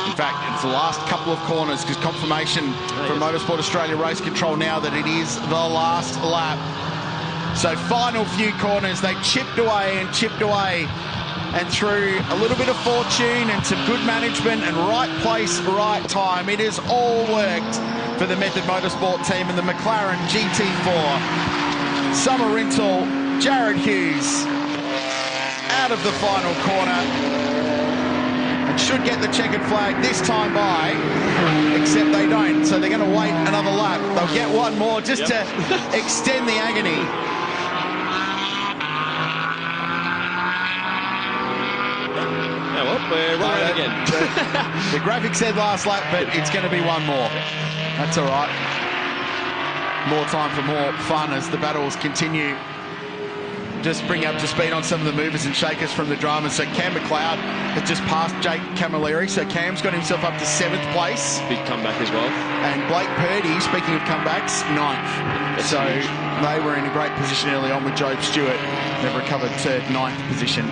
In fact, it's the last couple of corners, because confirmation from Motorsport Australia Race Control now that it is the last lap. So final few corners, they chipped away and chipped away. And through a little bit of fortune and some good management and right place, right time, it has all worked for the Method Motorsport team and the McLaren GT4. Summer Rintoul, Jared Hughes out of the final corner. And should get the checkered flag this time by, except they don't. So they're going to wait another lap. They'll get one more just to extend the agony. Now what? We're running again. The graphic said last lap, but it's going to be one more. That's all right. More time for more fun as the battles continue. Just bring up to speed on some of the movers and shakers from the drama. So Cam McLeod has just passed Jake Camilleri. So Cam's got himself up to 7th place. Big comeback as well. And Blake Purdy, speaking of comebacks, 9th. So they were in a great position early on with Job Stewart. They've recovered to 9th position.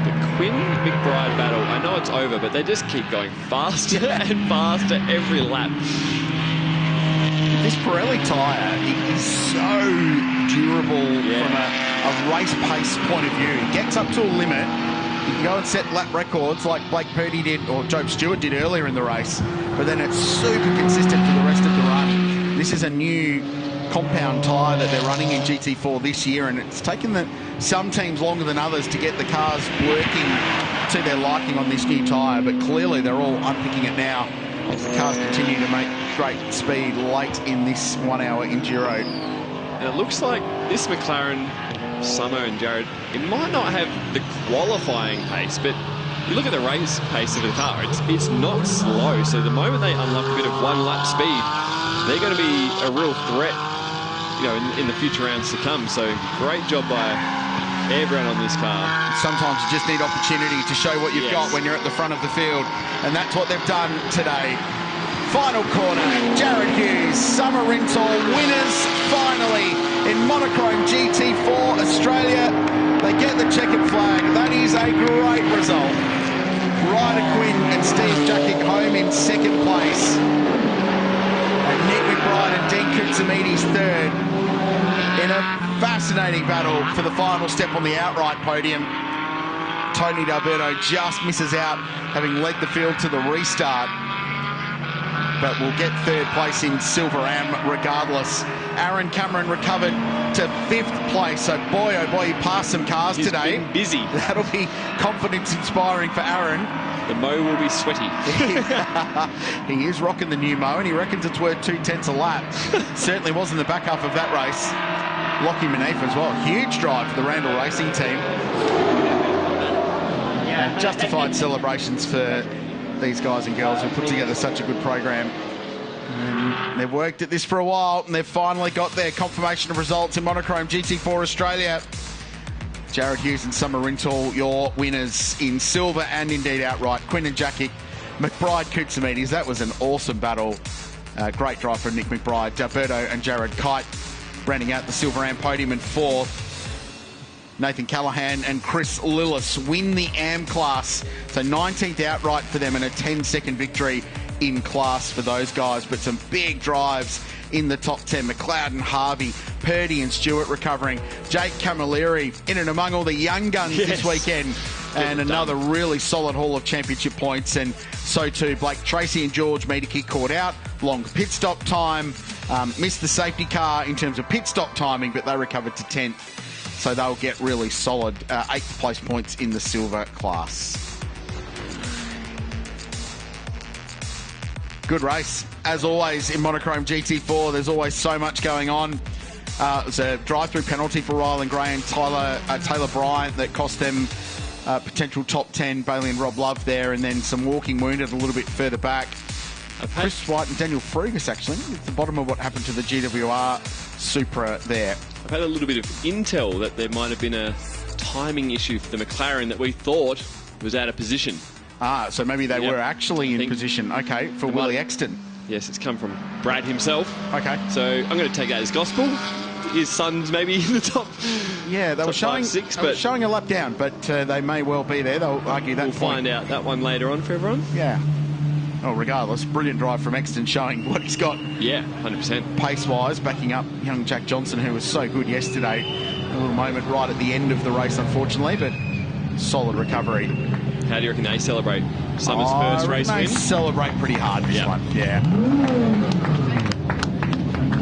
The Quinn-McBride battle, I know it's over, but they just keep going faster and faster every lap. This Pirelli tyre is so durable from a race pace point of view. It gets up to a limit. You can go and set lap records like Blake Purdy did, or Job Stewart did earlier in the race, but then it's super consistent for the rest of the run. This is a new compound tyre that they're running in GT4 this year, and it's taken some teams longer than others to get the cars working to their liking on this new tyre, but clearly they're all unpicking it now as the cars continue to make great speed late in this 1 hour enduro. And it looks like this McLaren, Summer and Jared, it might not have the qualifying pace, but you look at the race pace of the car, it's not slow. So the moment they unlock a bit of 1 lap speed, they're going to be a real threat, you know, in the future rounds to come. So great job by everyone on this car. Sometimes you just need opportunity to show what you've got when you're at the front of the field, and that's what they've done today. Final corner, Jared Hughes, Summer Rintoul, winners finally in Monochrome GT4 Australia. They get the checkered flag. That is a great result. Ryder Quinn and Steve Jackick home in 2nd place. And Nick McBride and Dean Kutsamides 3rd in a fascinating battle for the final step on the outright podium. Tony D'Alberto just misses out, having led the field to the restart. But we'll get 3rd place in Silver Am regardless. Aaron Cameron recovered to 5th place. So boy, oh boy, he passed some cars today. He's been busy. That'll be confidence inspiring for Aaron. The Mo will be sweaty. He is rocking the new Mo, and he reckons it's worth 2/10 a lap. Certainly was in the back half of that race. Lockie Manif as well. Huge drive for the Randall Racing team. And justified celebrations for these guys and girls who put together such a good program. And they've worked at this for a while, and they've finally got their confirmation of results in Monochrome GT4 Australia. Jared Hughes and Summer Rintoul, your winners in silver and indeed outright. Quinn and Jackick, McBride, Kutsamides. That was an awesome battle. Great drive from Nick McBride. D'Alberto and Jared Kite rounding out the Silver Am podium in 4th. Nathan Callahan and Chris Lillis win the AM class. So 19th outright for them and a 10-second victory in class for those guys. But some big drives in the top 10. McLeod and Harvey, Purdy and Stewart recovering. Jake Camilleri in and among all the young guns this weekend. And another really solid haul of championship points. And so too, Blake Tracy and George Medicki caught out. Long pit stop time. Missed the safety car in terms of pit stop timing, but they recovered to 10th. So they'll get really solid 8th place points in the silver class. Good race, as always, in Monochrome GT4. There's always so much going on. It's a drive-through penalty for Ryland Gray and Taylor Bryant that cost them potential top 10, Bailey and Rob Love there, and then some walking wounded a little bit further back. Chris White and Daniel Frugas, actually, at the bottom of what happened to the GWR Supra there. I've had a little bit of intel that there might have been a timing issue for the McLaren that we thought was out of position. So maybe they were actually in position. Okay, for Willie Exton. Yes, it's come from Brad himself. Okay. So I'm going to take that as gospel. His son's maybe in the top. Yeah, they were showing 6, but showing a lap down, but they may well be there. They'll argue that. We'll find out that one later on for everyone. Yeah. Oh, regardless, brilliant drive from Exton, showing what he's got. Yeah, 100%. Pace-wise, backing up young Jack Johnson, who was so good yesterday. A little moment right at the end of the race, unfortunately, but solid recovery. How do you reckon they celebrate Summer's first race win? They celebrate pretty hard this one. Yeah.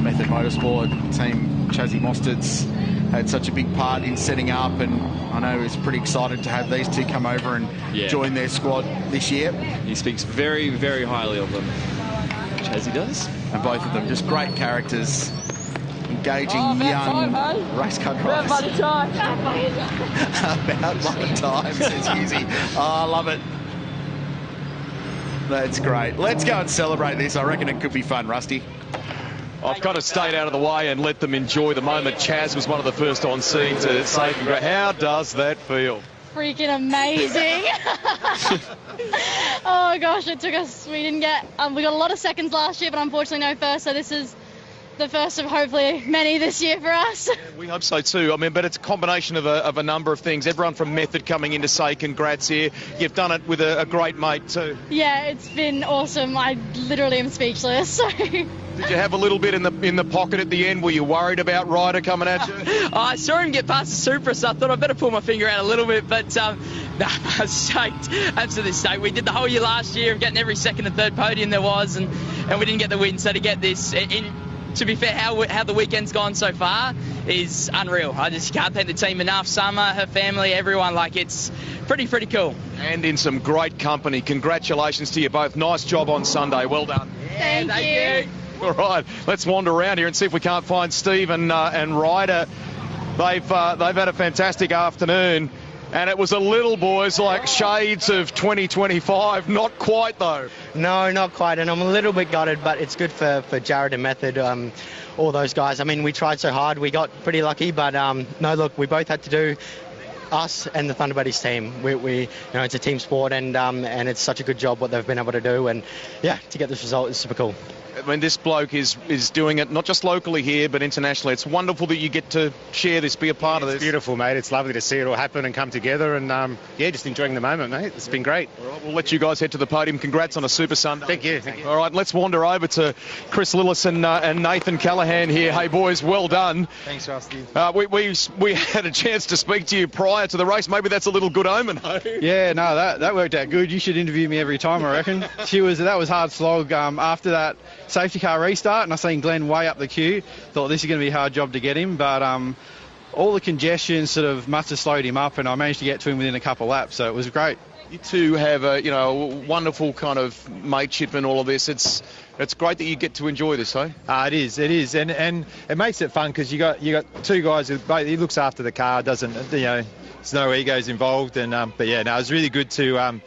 Method Motorsport team, Chazzy Mostard's had such a big part in setting up, and I know he's pretty excited to have these two come over and join their squad this year. He speaks very, very highly of them. Chazzy does. And both of them just great characters, engaging young race car drivers. About time. About bloody time, says Husey. Oh, I love it. That's great. Let's go and celebrate this. I reckon it could be fun, Rusty. I've kind of stayed out of the way and let them enjoy the moment. Chaz was one of the first on scene to say, how does that feel? Freaking amazing. Oh gosh, it took us, we didn't get, we got a lot of seconds last year, but unfortunately no first, so this is the first of hopefully many this year for us. We hope so too. I mean, but it's a combination of a number of things. Everyone from Method coming in to say congrats here. You've done it with a great mate too. Yeah, it's been awesome. I literally am speechless. So. Did you have a little bit in the pocket at the end? Were you worried about Ryder coming at you? I saw him get past the Supra, so I thought I'd better pull my finger out a little bit, but no, I was stoked. Absolutely stoked. We did the whole year last year of getting every second and third podium there was, and we didn't get the win, so to get this, to be fair, how the weekend's gone so far is unreal. I just can't thank the team enough. Summer, her family, everyone. Like, it's pretty cool. And in some great company. Congratulations to you both. Nice job on Sunday. Well done. Thank you. All right, let's wander around here and see if we can't find Steve and Ryder. They've had a fantastic afternoon, and it was a little, boys, like shades of 2025. Not quite, though. No, not quite, and I'm a little bit gutted, but it's good for Jared and Method, all those guys. I mean, we tried so hard. We got pretty lucky, but no, look, we both had to do, us and the Thunderbuddies team. We you know, it's a team sport, and it's such a good job what they've been able to do, and yeah, to get this result is super cool. I mean, this bloke is doing it not just locally here, but internationally. It's wonderful that you get to share this, be a part of this. It's beautiful, mate. It's lovely to see it all happen and come together, and yeah, just enjoying the moment, mate. It's been great. All right, we'll let you guys head to the podium. Congrats on a Super Sunday. Thank you. Thank you. All right, let's wander over to Chris Lillis and Nathan Callahan here. Hey, boys, well done. Thanks, Rusty. We had a chance to speak to you prior to the race. Maybe that's a little good omen. Yeah, no, that worked out good. You should interview me every time, I reckon. That was hard slog. After that safety car restart, and I seen Glenn way up the queue. Thought this is going to be a hard job to get him, but all the congestion sort of must have slowed him up, and I managed to get to him within a couple of laps, so it was great. You two have a wonderful kind of mateship and all of this. It's great that you get to enjoy this, eh? It is, and it makes it fun because you got two guys who both, he looks after the car, doesn't there's no egos involved, and but yeah, no, it was really good to.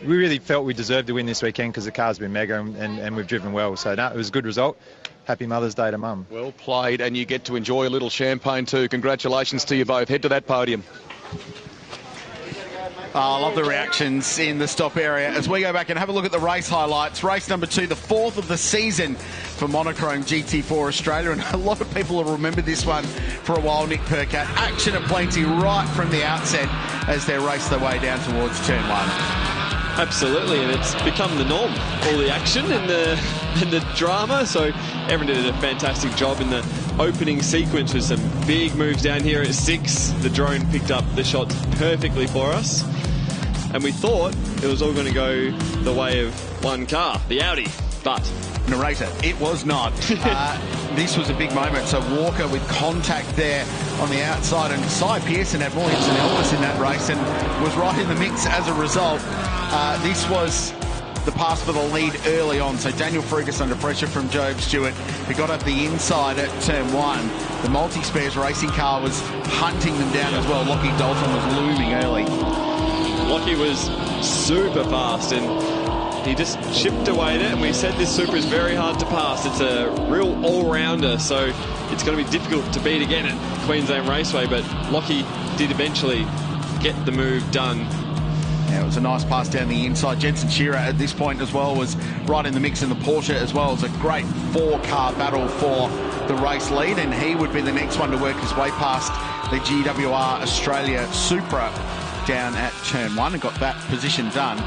We really felt we deserved to win this weekend because the car's been mega and we've driven well. So, no, it was a good result. Happy Mother's Day to Mum. Well played, and you get to enjoy a little champagne too. Congratulations to you both. Head to that podium. I love the reactions in the stop area as we go back and have a look at the race highlights. Race number 2, the 4th of the season for Monochrome GT4 Australia, and a lot of people will remember this one for a while. Nick Percat, action aplenty right from the outset as they race their way down towards turn 1. Absolutely, and it's become the norm. All the action and the drama. So everyone did a fantastic job in the opening sequence with some big moves down here at 6. The drone picked up the shots perfectly for us, and we thought it was all going to go the way of one car, the Audi, but narrator, it was not. This was a big moment. So Walker with contact there on the outside, and Cy Pearson had more hits than Elvis in that race and was right in the mix as a result. This was the pass for the lead early on. So Daniel Fergus under pressure from Job Stewart, who got up the inside at turn 1. The multi-spares racing car was hunting them down as well. Lockie Dalton was looming early. Lockie was super fast, and he just chipped away at it, and we said this Super is very hard to pass. It's a real all-rounder, so it's going to be difficult to beat again at Queensland Raceway, but Lockie did eventually get the move done. Yeah, it was a nice pass down the inside. Jensen Shearer at this point as well was right in the mix in the Porsche as well. It was a great 4-car battle for the race lead, and he would be the next one to work his way past the GWR Australia Supra down at turn 1 and got that position done.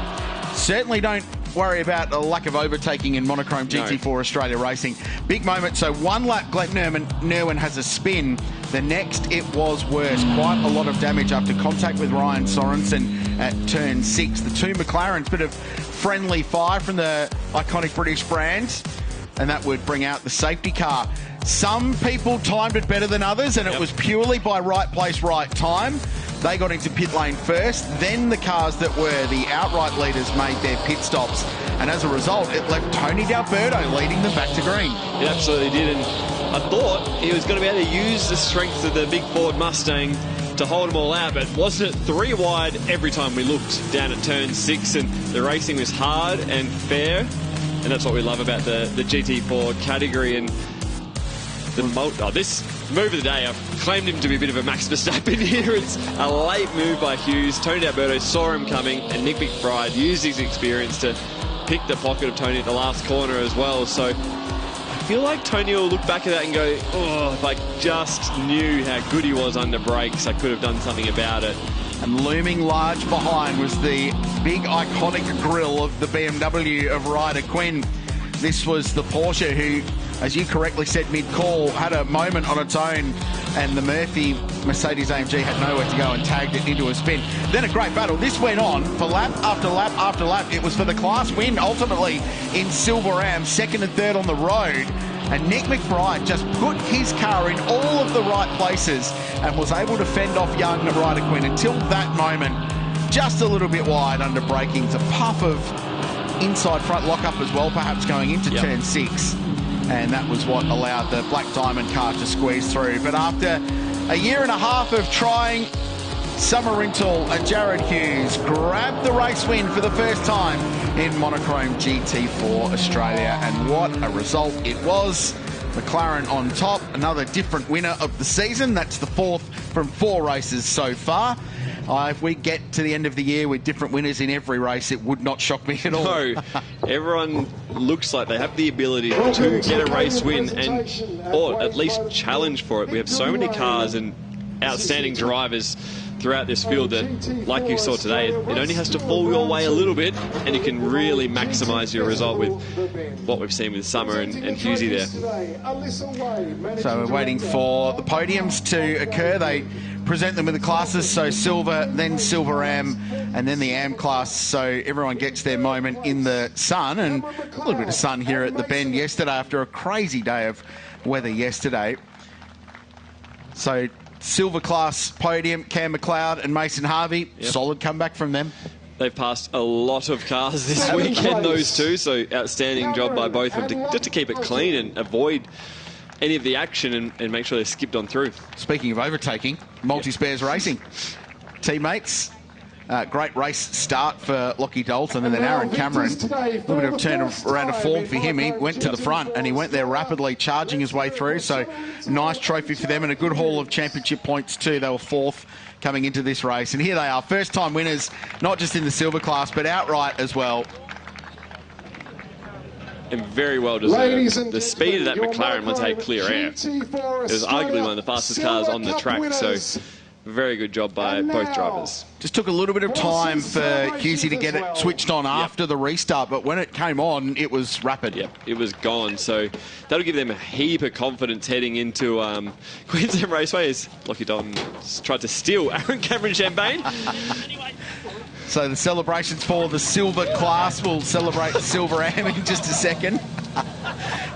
Certainly don't worry about the lack of overtaking in Monochrome GT4 Australia racing. Big moment. So 1 lap, Glenn Nerwin has a spin. The next, it was worse. Quite a lot of damage after contact with Ryan Sorensen at turn 6. The 2 McLarens, bit of friendly fire from the iconic British brand, and that would bring out the safety car. Some people timed it better than others, and it was purely by right place, right time. They got into pit lane first, then the cars that were the outright leaders made their pit stops, and as a result it left Tony D'Alberto leading them back to green. It absolutely did, and I thought he was going to be able to use the strength of the big Ford Mustang to hold them all out, but wasn't it 3 wide every time we looked down at turn 6, and the racing was hard and fair, and that's what we love about the GT4 category. And this move of the day, I've claimed him to be a bit of a Max Verstappen here. It's a late move by Hughes. Tony D'Alberto saw him coming, and Nick McBride used his experience to pick the pocket of Tony at the last corner as well. So I feel like Tony will look back at that and go, oh, if I just knew how good he was under brakes, I could have done something about it. And looming large behind was the big iconic grille of the BMW of Ryder Quinn. This was the Porsche who, as you correctly said mid-call, had a moment on its own, and the Murphy Mercedes-AMG had nowhere to go and tagged it into a spin. Then a great battle. This went on for lap after lap after lap. It was for the class win, ultimately, in Silver Ram, 2nd and 3rd on the road. And Nick McBride just put his car in all of the right places and was able to fend off young Ryder Quinn until that moment. Just a little bit wide under braking. It's a puff of inside front lockup as well, perhaps going into turn 6. And that was what allowed the Black Diamond car to squeeze through. But after a year and a half of trying, Summer Rintoul and Jared Hughes grabbed the race win for the first time in Monochrome GT4 Australia. And what a result it was. McLaren on top, another different winner of the season. That's the 4th from 4 races so far. If we get to the end of the year with different winners in every race, it would not shock me at all. No, everyone looks like they have the ability to get a race win or at least challenge for it. We have so many cars and outstanding drivers throughout this field that, like you saw today, it only has to fall your way a little bit and you can really maximise your result with what we've seen with Summer and Hughesy there. So we're waiting for the podiums to occur. They present them with the classes, so Silver, then Silver Am, and then the Am class, so everyone gets their moment in the sun, and a little bit of sun here at the Bend yesterday after a crazy day of weather yesterday. So Silver class podium, Cam McLeod and Mason Harvey, solid comeback from them. They've passed a lot of cars this weekend, those two, so outstanding job by both of them just to keep it clean and avoid any of the action and make sure they're skipped on through. Speaking of overtaking, multi-spares racing. Teammates, great race start for Lockie Dalton, and then Aaron Cameron, a little bit of turn around of form for him. He went to the front and he went there rapidly, charging his way through. So nice trophy for them and a good haul of championship points too. They were 4th coming into this race. And here they are, first time winners, not just in the silver class, but outright as well. And very well deserved. The speed of that McLaren once had clear air. It was arguably one of the fastest cars on the track, so very good job by both drivers. Just took a little bit of time for Hughesy to get it switched on after the restart, but when it came on, it was rapid. Yep, it was gone, so that'll give them a heap of confidence heading into Queensland Raceway as Lockie Dalton tried to steal Aaron Cameron champagne. So the celebrations for the silver class. We'll celebrate the Silver Am in just a second.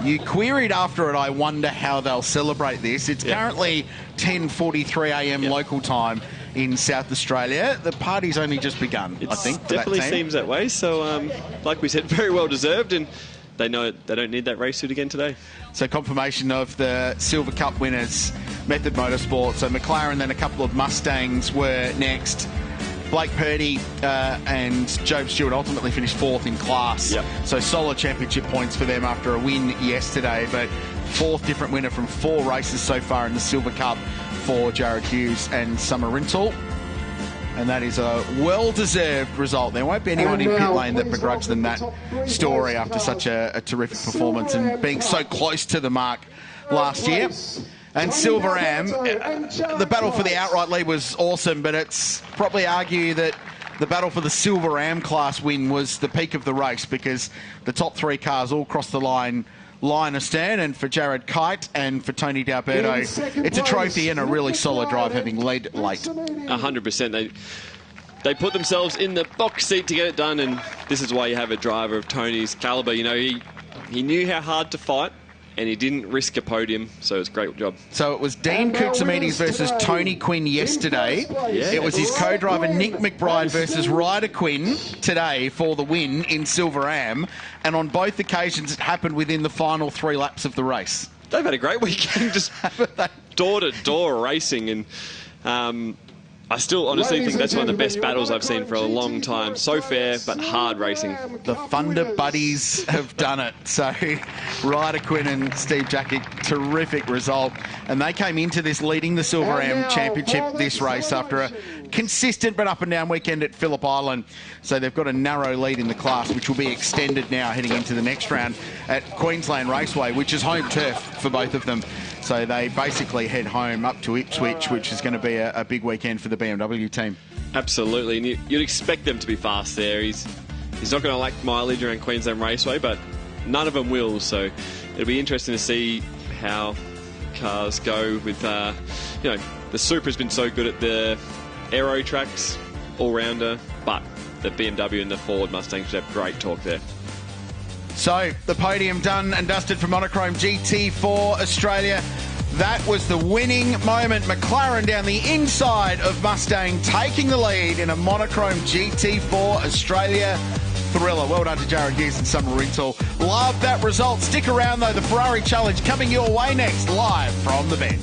You queried after it, I wonder how they'll celebrate this. It's currently 10:43 a.m. local time, in South Australia. The party's only just begun, I think. Definitely seems that way. So, like we said, very well deserved, and they know they don't need that race suit again today. So confirmation of the Silver Cup winners, Method Motorsport. So McLaren, then a couple of Mustangs were next. Blake Purdy and Job Stewart ultimately finished 4th in class. Yep. So solid championship points for them after a win yesterday. But 4th different winner from 4 races so far in the Silver Cup for Jared Hughes and Summer Rintoul. And that is a well-deserved result. There won't be anyone in pit lane that begrudge them that story after such a terrific performance and being so close to the mark last year. And Silver Am, the battle for the outright lead was awesome, but it's probably argue that the battle for the Silver Am class win was the peak of the race, because the top 3 cars all crossed the line astern, and for Jared Kite and for Tony D'Alberto, it's a trophy and a really solid drive, having led late. 100%. They put themselves in the box seat to get it done, and this is why you have a driver of Tony's calibre. You know, he knew how hard to fight, and he didn't risk a podium, so it was a great job. So it was Dean Koutsamides versus Tony Quinn yesterday. Yeah. It was his co-driver Nick McBride versus Ryder Quinn today for the win in Silver Am. And on both occasions, it happened within the final 3 laps of the race. They've had a great weekend, just door-to-door racing, and I still honestly think that's one of the best battles I've seen for a long time. So fair, but hard racing. The Thunder Buddies have done it. So Ryder Quinn and Steve Jacket, terrific result. And they came into this leading the Silver Am Championship this race after a consistent but up and down weekend at Phillip Island. So they've got a narrow lead in the class, which will be extended now heading into the next round at Queensland Raceway, which is home turf for both of them. So they basically head home up to Ipswich, which is going to be a big weekend for the BMW team. Absolutely, and you'd expect them to be fast there. He's not going to lack mileage around Queensland Raceway, but none of them will. So it'll be interesting to see how cars go with, the Supra's been so good at the aero tracks, all-rounder, but the BMW and the Ford Mustang should have great torque there. So the podium done and dusted for Monochrome GT4 Australia. That was the winning moment. McLaren down the inside of Mustang, taking the lead in a Monochrome GT4 Australia thriller. Well done to Jared Hughes and Summer Rintoul. Love that result. Stick around though, the Ferrari Challenge coming your way next, live from the Bend.